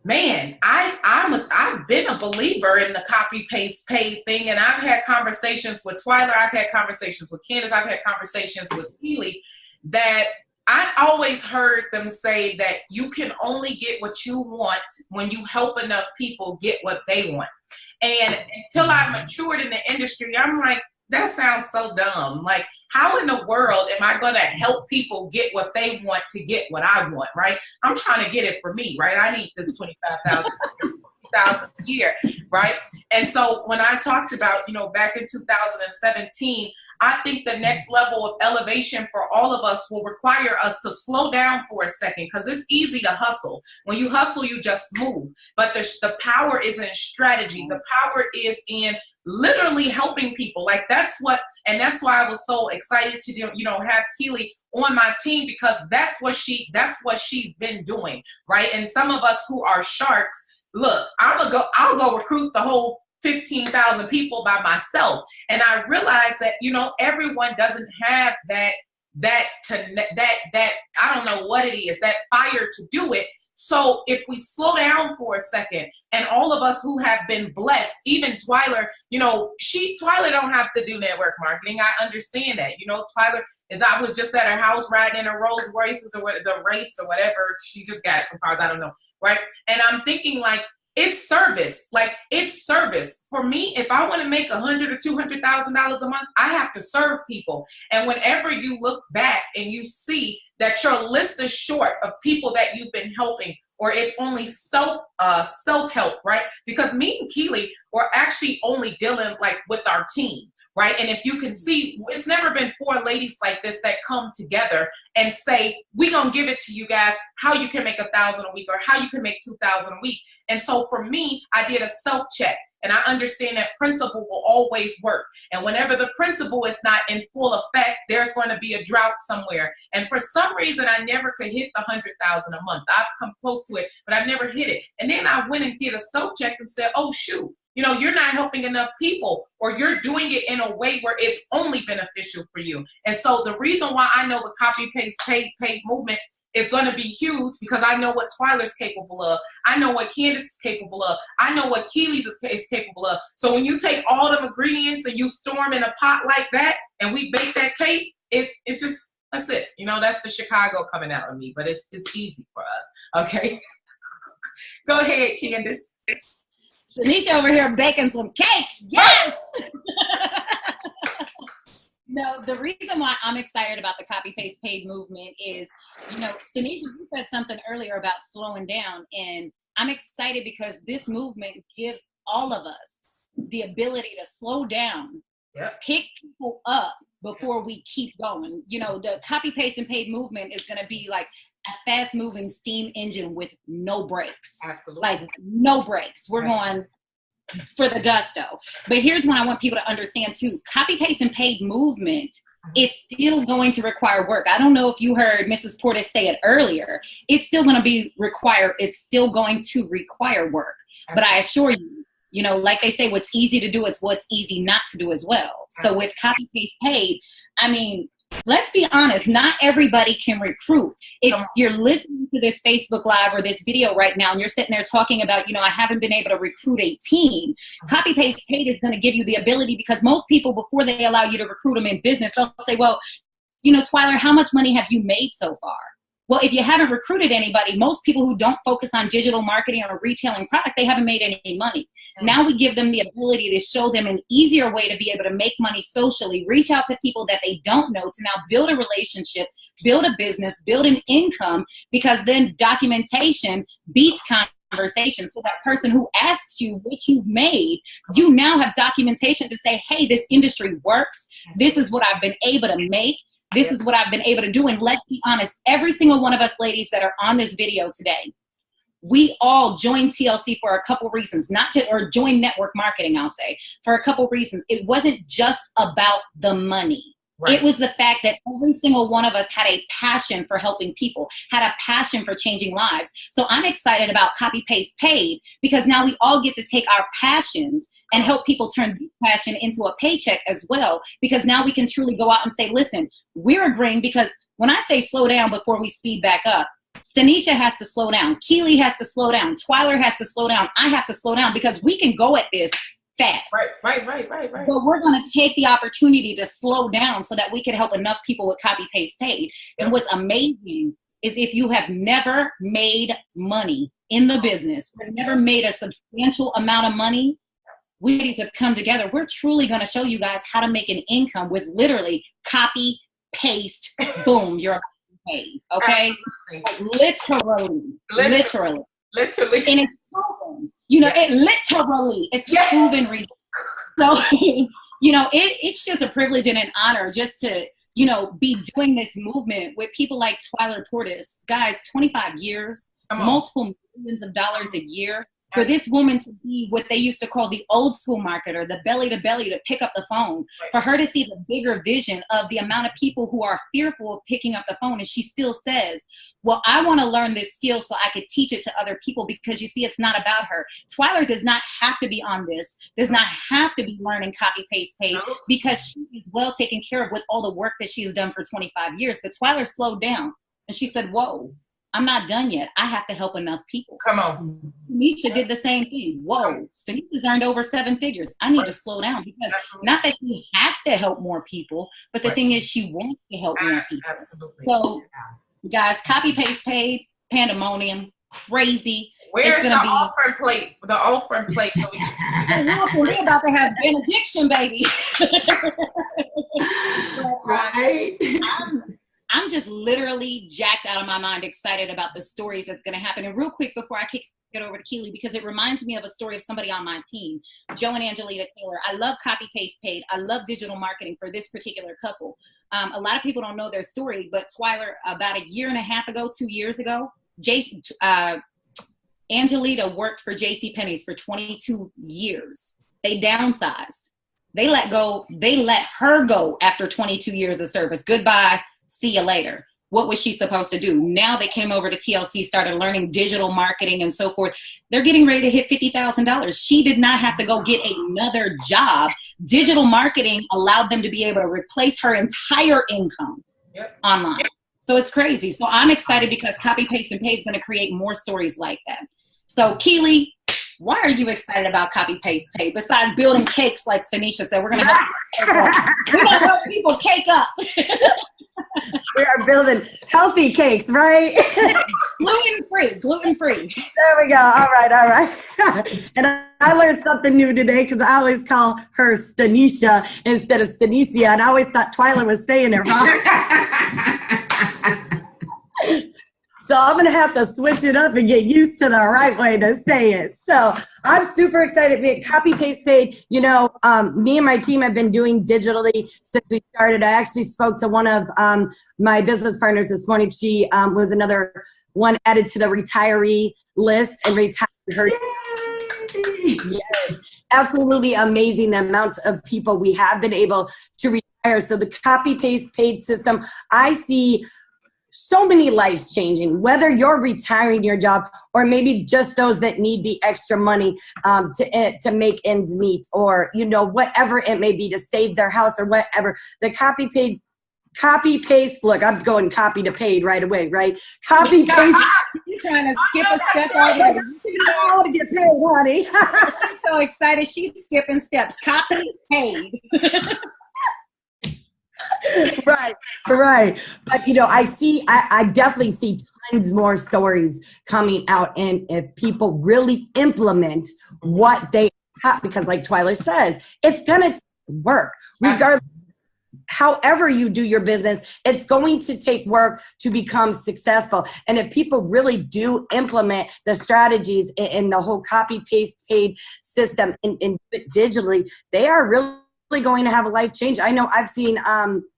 man, I've been a believer in the copy paste paid thing, and I've had conversations with Twyler, I've had conversations with Candace, I've had conversations with Keely, that I always heard them say that you can only get what you want when you help enough people get what they want. And until I matured in the industry, I'm like, that sounds so dumb. Like, how in the world am I going to help people get what they want to get what I want, right? I'm trying to get it for me, right? I need this $25,000 a year, right? And so when I talked about, you know, back in 2017, I think the next level of elevation for all of us will require us to slow down for a second, because it's easy to hustle. When you hustle, you just move. But the power is in strategy. The power is in literally helping people. Like, that's why I was so excited to do, you know, have Keely on my team, because that's what she's been doing, right? And some of us who are sharks, look, I'll go recruit the whole 15,000 people by myself. And I realized that, you know, everyone doesn't have that I don't know what it is, that fire to do it. So if we slow down for a second, and all of us who have been blessed, even Twyler, you know, Twyler don't have to do network marketing. I understand that. You know, Twyler I was just at her house riding in a Rolls Royces or the race or whatever. She just got some cars. I don't know. Right. And I'm thinking, like, It's service. Like, it's service. For me, if I want to make $100,000 or $200,000 a month, I have to serve people. And whenever you look back and you see that your list is short of people that you've been helping, or it's only self-help, right? Because me and Keely were actually only dealing like with our team. Right. And if you can see, it's never been 4 ladies like this that come together and say, we're going to give it to you guys how you can make $1,000 a week or how you can make $2,000 a week. And so for me, I did a self-check, and I understand that principle will always work. And whenever the principle is not in full effect, there's going to be a drought somewhere. And for some reason, I never could hit the 100,000 a month. I've come close to it, but I've never hit it. And then I went and did a self-check and said, oh, shoot. You know, you're not helping enough people, or you're doing it in a way where it's only beneficial for you. And so the reason why I know the copy, paste, paid movement is going to be huge, because I know what Twyler's capable of. I know what Candace is capable of. I know what Keely's is capable of. So when you take all them ingredients and you store them in a pot like that, and we bake that cake, it's just, that's it. You know, that's the Chicago coming out of me, but it's easy for us. Okay. Go ahead, Candace. Tanisha over here baking some cakes. Yes! No, the reason why I'm excited about the copy, paste, paid movement is, you know, Tanisha, you said something earlier about slowing down, and I'm excited because this movement gives all of us the ability to slow down, pick people up before we keep going. You know, the copy, paste, and paid movement is going to be like a fast moving steam engine with no brakes. Absolutely. Like no brakes. We're going for the gusto. But here's what I want people to understand too. Copy, paste, and paid movement, it's still going to require work. I don't know if you heard Mrs. Portis say it earlier. It's still going to be required. It's still going to require work. But I assure you, you know, like they say, what's easy to do is what's easy not to do as well. So with copy, paste, paid, I mean, let's be honest, not everybody can recruit. If you're listening to this Facebook Live or this video right now and you're sitting there talking about, you know, I haven't been able to recruit a team, copy, paste, paid is going to give you the ability, because most people, before they allow you to recruit them in business, they'll say, well, you know, Twyler, how much money have you made so far? Well, if you haven't recruited anybody, most people who don't focus on digital marketing or retailing product, they haven't made any money. Now we give them the ability to show them an easier way to be able to make money socially, reach out to people that they don't know, to now build a relationship, build a business, build an income, because then documentation beats conversation. So that person who asks you what you've made, you now have documentation to say, hey, this industry works. This is what I've been able to make. This is what I've been able to do. And let's be honest, every single one of us ladies that are on this video today, we all joined TLC for a couple reasons, or joined network marketing, I'll say, for a couple reasons. It wasn't just about the money. Right. It was the fact that every single one of us had a passion for helping people, had a passion for changing lives. So I'm excited about copy, paste, paid, because now we all get to take our passions and help people turn this passion into a paycheck as well, because now we can truly go out and say, listen, we're agreeing, because when I say slow down before we speed back up, Tanisha has to slow down. Keely has to slow down. Twyler has to slow down. I have to slow down, because we can go at this fast. Right. But we're going to take the opportunity to slow down so that we can help enough people with copy, paste, paid. And what's amazing is if you have never made money in the business, or never made a substantial amount of money, we ladies have come together. We're truly going to show you guys how to make an income with literally copy, paste, boom, you're paid. Okay? Literally. And it's proven. You know, it's proven reason. So, you know, it's just a privilege and an honor just to, you know, be doing this movement with people like Twyler Portis. Guys, 25 years, multiple millions of dollars a year. For this woman to be what they used to call the old school marketer, the belly to belly to pick up the phone, for her to see the bigger vision of the amount of people who are fearful of picking up the phone. And she still says, well, I want to learn this skill so I could teach it to other people, because you see, it's not about her. Twyler does not have to be on this, does not have to be learning copy, paste, paid, because she is well taken care of with all the work that she's done for 25 years. But Twyler slowed down and she said, whoa, I'm not done yet. I have to help enough people. Come on. Tanisha did the same thing. Whoa, Tanisha's earned over 7 figures. I need to slow down, because not that she has to help more people, but the thing is, she wants to help more people. Absolutely. So, guys, copy, paste, paid, pandemonium, crazy. Where's the gonna be offering plate? The offering plate. So we can Wilson, we're about to have benediction, baby. Right. I'm just literally jacked out of my mind, excited about the stories that's going to happen. And real quick before I kick it over to Keely, because it reminds me of a story of somebody on my team, Joe and Angelita Taylor. I love Copy Paste Paid. I love digital marketing for this particular couple. A lot of people don't know their story, but Twyler, about a year and a half ago, 2 years ago, Angelita worked for JCPenney's for 22 years. They downsized. They let her go after 22 years of service. Goodbye. See you later. What was she supposed to do? Now they came over to TLC, started learning digital marketing and so forth. They're getting ready to hit $50,000. She did not have to go get another job. Digital marketing allowed them to be able to replace her entire income online. So it's crazy. So I'm excited because Copy, Paste, and Paid is going to create more stories like that. So Keely, why are you excited about Copy, Paste, Paid? Besides building cakes, like Stanisha said, we're going to help people cake up. We are building healthy cakes, right? Gluten-free. There we go. All right. And I learned something new today because I always call her Stanisha instead of Stanicia, and I always thought Twyla was saying it wrong. So I'm going to have to switch it up and get used to the right way to say it. So I'm super excited. Copy, Paste, Paid. You know, me and my team have been doing digitally since we started. I actually spoke to one of my business partners this morning. She was another one added to the retiree list and retired her. Yes, absolutely amazing the amounts of people we have been able to retire. So the Copy, Paste, Paid system, I see so many lives changing, whether you're retiring your job or maybe just those that need the extra money to make ends meet, or, you know, whatever it may be, to save their house or whatever. The copy, paste, look, I'm going copy to paid right away, right? Copy, paste. You're trying to skip a step already. I want to get paid, honey. She's so excited. She's skipping steps. Copy, paid. Right. But, you know, I definitely see tons more stories coming out, and if people really implement what they have, because like Twyler says, it's going to work regardless. However you do your business, it's going to take work to become successful. And if people really do implement the strategies in the whole Copy, Paste, Paid system in digitally, they are really going to have a life change. I know I've seen,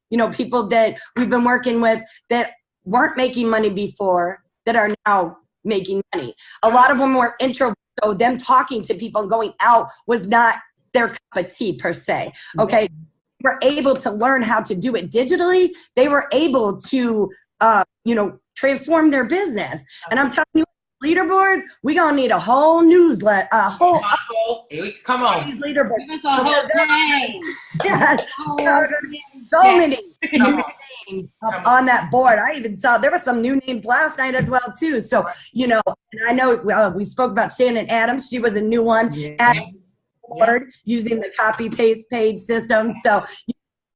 you know, people that we've been working with that weren't making money before that are now making money. A lot of them were introverts, so them talking to people and going out was not their cup of tea per se. Okay. Were able to learn how to do it digitally. They were able to, you know, transform their business. And I'm telling you, leaderboards, we gonna need a whole newsletter, a whole. Come on. These leaderboards. Give us a whole name. Yes. So many names up on that board. I even saw there were some new names last night as well too. So, you know, and I know we spoke about Shannon Adams. She was a new one. Yeah. Board using the Copy, Paste, Paid system. So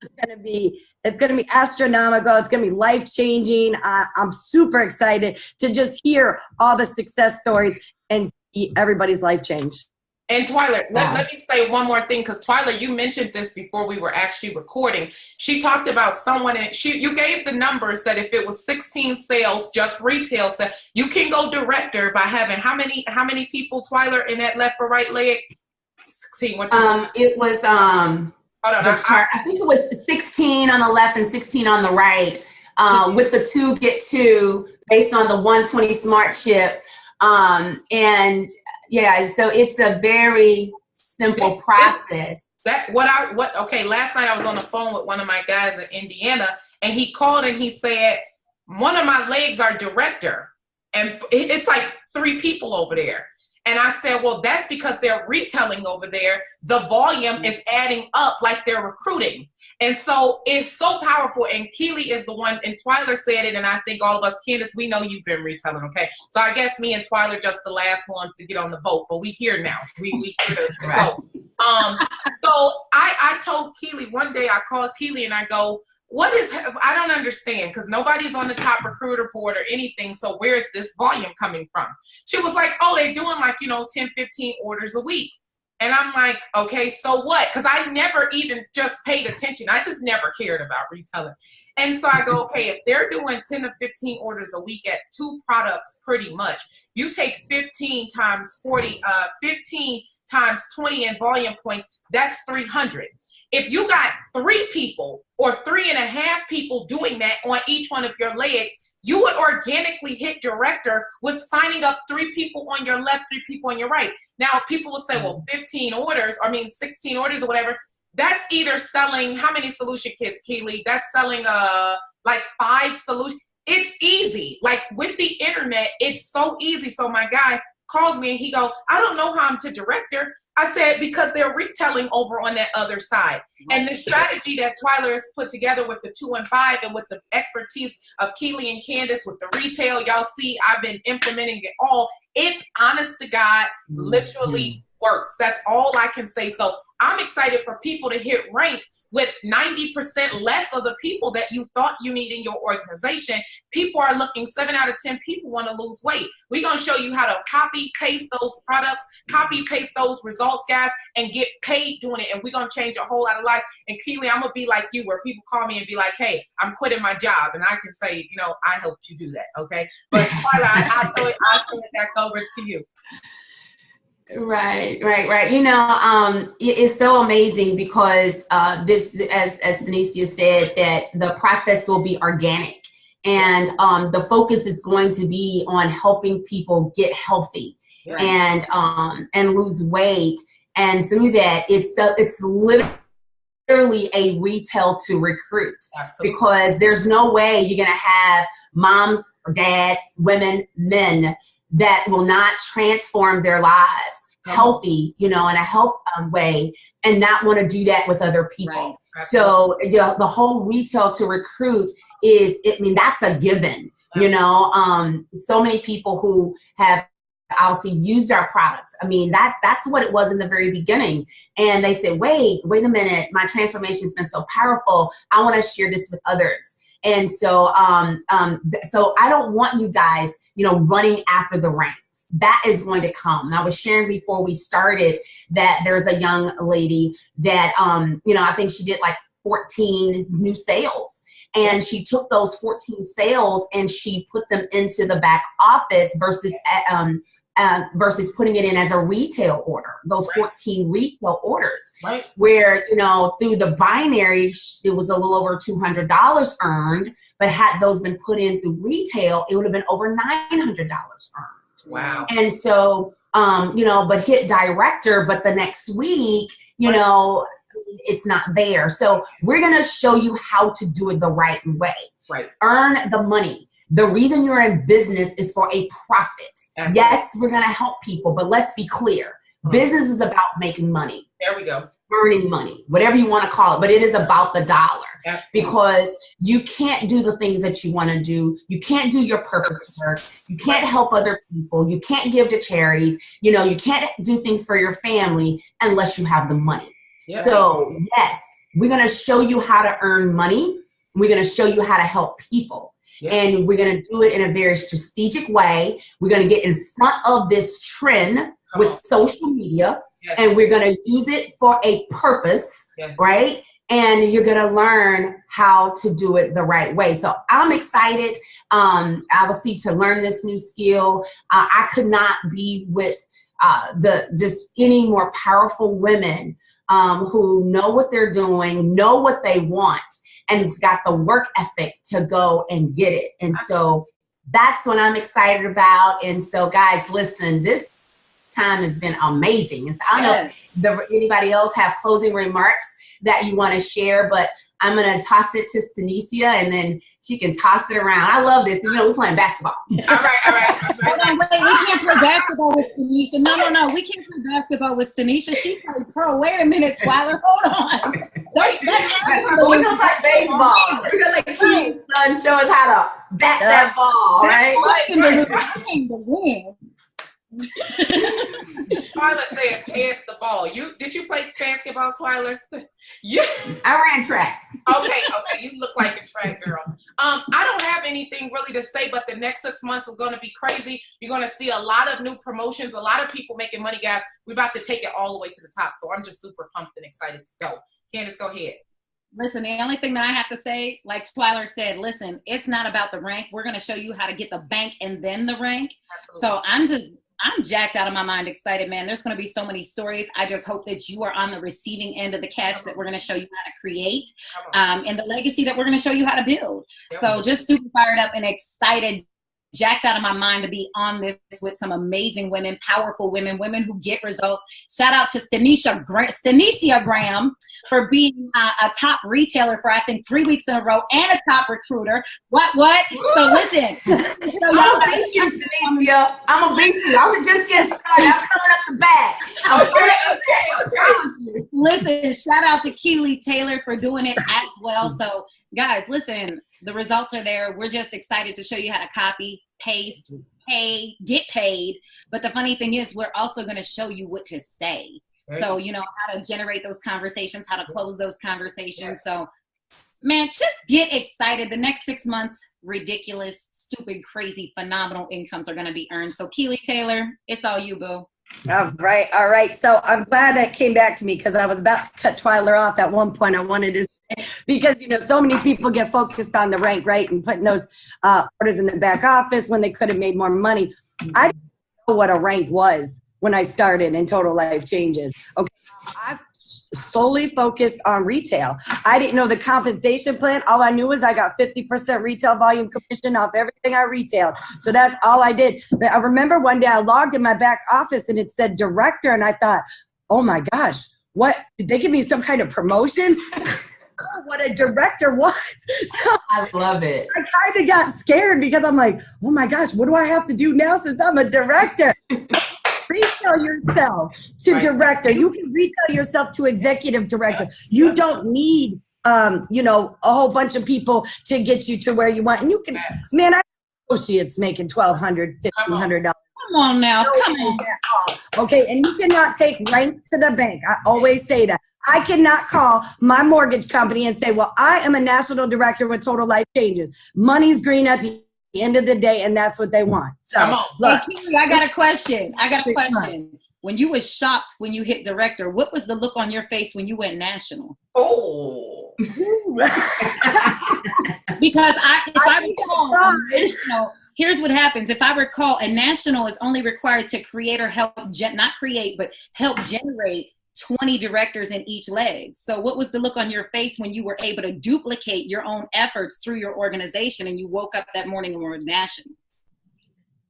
it's going to be astronomical. It's going to be life changing. I'm super excited to just hear all the success stories and see everybody's life change. And Twyla, let me say one more thing, because Twyla, you mentioned this before we were actually recording. She talked about someone, and you gave the numbers that if it was 16 sales, just retail sales, you can go director by having how many people, Twyla, in that left or right leg? 16. It was I think it was 16 on the left and 16 on the right, with the 2 get 2 based on the 120 smart ship. And yeah, so it's a very simple process. Okay, last night I was on the phone with one of my guys in Indiana, and he called and he said, one of my legs are director, and it's like 3 people over there. And I said, well, that's because they're retailing over there. The volume is adding up like they're recruiting. And so it's so powerful. And Keely is the one, and Twyler said it, and I think all of us, Candace, we know you've been retailing, okay? So I guess me and Twyler are just the last ones to get on the boat, but we here now. We here to go. So I told Keely, one day I called Keely and I go, I don't understand, because nobody's on the top recruiter board or anything. So where's this volume coming from? She was like, oh, they're doing like, 10, 15 orders a week. And I'm like, okay, so what? Because I never even just paid attention. I just never cared about retailing. And so I go, okay, if they're doing 10 to 15 orders a week at 2 products, pretty much, you take 15 times 40, 15 times 20 in volume points, that's 300. If you got 3 people or 3.5 people doing that on each one of your legs, you would organically hit director with signing up 3 people on your left, 3 people on your right. Now, people will say, well, 16 orders or whatever. That's either selling, how many solution kits, Keely? That's selling like 5 solutions. It's easy. Like with the internet, it's so easy. So my guy calls me and he goes, I don't know how I'm to director. I said, because they're retailing over on that other side. And the strategy that Twyla has put together with the 2 and 5 and with the expertise of Keely and Candace with the retail, y'all see I've been implementing it all. It, honest to God, literally works. That's all I can say. So I'm excited for people to hit rank with 90% less of the people that you thought you need in your organization. People are looking, 7 out of 10 people want to lose weight. We're going to show you how to copy paste those products, copy paste those results, guys, and get paid doing it. And we're going to change a whole lot of life. And Keely, I'm going to be like you, where people call me and be like, hey, I'm quitting my job. And I can say, I helped you do that. Okay. But Twyla, I'll throw it back over to you. Right. It's so amazing because this, as Tanisha said, that the process will be organic, and the focus is going to be on helping people get healthy and lose weight, and through that, it's literally a retail to recruit. Absolutely. Because there's no way you're gonna have moms, dads, women, men that will not transform their lives healthy, in a health way, and not want to do that with other people. Right. So the whole retail to recruit that's a given. Absolutely. So many people who have obviously used our products. That's what it was in the very beginning. And they said, wait a minute, my transformation has been so powerful. I want to share this with others. And so, so I don't want you guys, running after the ranks. That is going to come. And I was sharing before we started that there's a young lady that, I think she did like 14 new sales. And she took those 14 sales and she put them into the back office versus putting it in as a retail order, those 14 retail orders, where, through the binary, it was a little over $200 earned, but had those been put in through retail, it would have been over $900 earned. Wow. And so, but hit director, but the next week, it's not there. So we're going to show you how to do it the right way. Right. Earn the money. The reason you're in business is for a profit. Absolutely. Yes, we're going to help people, but let's be clear. Business is about making money. There we go. Earning money, whatever you want to call it, but it is about the dollar. Absolutely. Because you can't do the things that you want to do. You can't do your purpose work. You can't help other people. You can't give to charities. You can't do things for your family unless you have the money. Yes. So yes, we're going to show you how to earn money. We're going to show you how to help people. Yeah. And we're going to do it in a very strategic way. We're going to get in front of this trend with social media, and we're going to use it for a purpose, right? And you're going to learn how to do it the right way. So I'm excited, obviously, to learn this new skill. I could not be with just any more powerful women who know what they're doing, know what they want, and it's got the work ethic to go and get it. And so that's what I'm excited about. And so, guys, listen, this time has been amazing. And so I don't know if anybody else have closing remarks that you want to share, but I'm going to toss it to Tanisha, and then she can toss it around. I love this. We're playing basketball. All right. Hold on, wait, we can't play basketball with Tanisha. No, we can't play basketball with Tanisha. She played pro. Wait a minute, Twyla. Hold on. We're going to play baseball. We're going to let Keith's son show us how to bat that ball, right? The win. Twyla said, pass the ball. Did you play basketball, Twyla? Yeah. I ran track. Okay, you look like a track girl. I don't have anything really to say, but the next 6 months is going to be crazy. You're going to see a lot of new promotions, a lot of people making money, guys. We're about to take it all the way to the top, so I'm just super pumped and excited to go. Candace, go ahead. Listen, the only thing that I have to say, like Twyla said, listen, it's not about the rank. We're going to show you how to get the bank and then the rank. Absolutely. So I'm jacked out of my mind, excited, man. There's going to be so many stories. I just hope that you are on the receiving end of the cash that we're going to show you how to create, and the legacy that we're going to show you how to build. So just super fired up and excited, jacked out of my mind to be on this with some amazing women, powerful women who get results. Shout out to Stanicia Graham for being a top retailer for, I think, 3 weeks in a row, and a top recruiter. What? So listen. I'm going to beat you, Stanicia. I'm going to beat you. I was just getting started. I'm coming up the back. Okay. Listen, shout out to Keely Taylor for doing it as well. So, guys, listen, the results are there. We're just excited to show you how to copy, paste, pay, get paid. But the funny thing is, we're also going to show you what to say. Right. So, how to generate those conversations, how to close those conversations. Yeah. So, man, just get excited. The next 6 months, ridiculous, stupid, crazy, phenomenal incomes are going to be earned. So, Keely Taylor, it's all you, boo. All right. So I'm glad that came back to me, because I was about to cut Twyla off at one point. I wanted to say, because, so many people get focused on the rank, right, and putting those orders in the back office when they could have made more money. I didn't know what a rank was when I started in Total Life Changes. Okay, I've solely focused on retail. I didn't know the compensation plan. All I knew was I got 50% retail volume commission off everything I retailed. So that's all I did. But I remember one day I logged in my back office and it said director, and I thought, oh my gosh, what, did they give me some kind of promotion? What a director was. So I love it. I kind of got scared, because I'm like, oh my gosh, what do I have to do now since I'm a director? Retail yourself to director. You can retail yourself to executive director. You don't need, a whole bunch of people to get you to where you want. And you can, man, I have associates making $1,200, $1,500. Come on now, come on. Okay, and you cannot take rank to the bank. I always say that. I cannot call my mortgage company and say, well, I am a national director with Total Life Changes. Money's green at the end of the day, and that's what they want. So, look. Hey, Keely, I got a question. When you was shocked when you hit director, what was the look on your face when you went national? Oh. Because if I recall, here's what happens. If I recall, a national is only required to create or help generate 20 directors in each leg. So what was the look on your face when you were able to duplicate your own efforts through your organization and you woke up that morning and were national?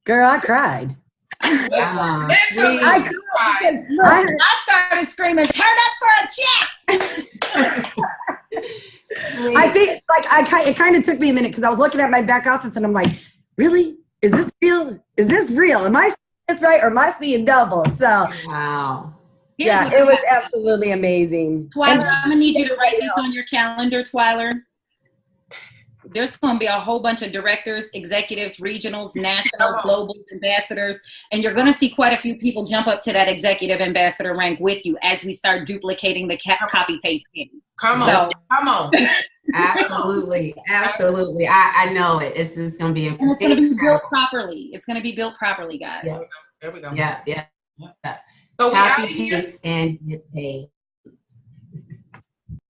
Girl, I cried. I started screaming, turn up for a check. I think it kind of took me a minute, because I was looking at my back office and I'm like, really? Is this real? Am I seeing this right, or am I seeing double? So wow. Yeah, it was absolutely amazing. Twyla, I'm going to need you to write this on your calendar, Twyla. There's going to be a whole bunch of directors, executives, regionals, nationals, global ambassadors, and you're going to see quite a few people jump up to that executive ambassador rank with you as we start duplicating the copy-paste game. Come on. Absolutely. I know it. It's going to be and it's going to be built properly. It's going to be built properly, guys. There we go. Yeah. So Copy, paste, and get paid.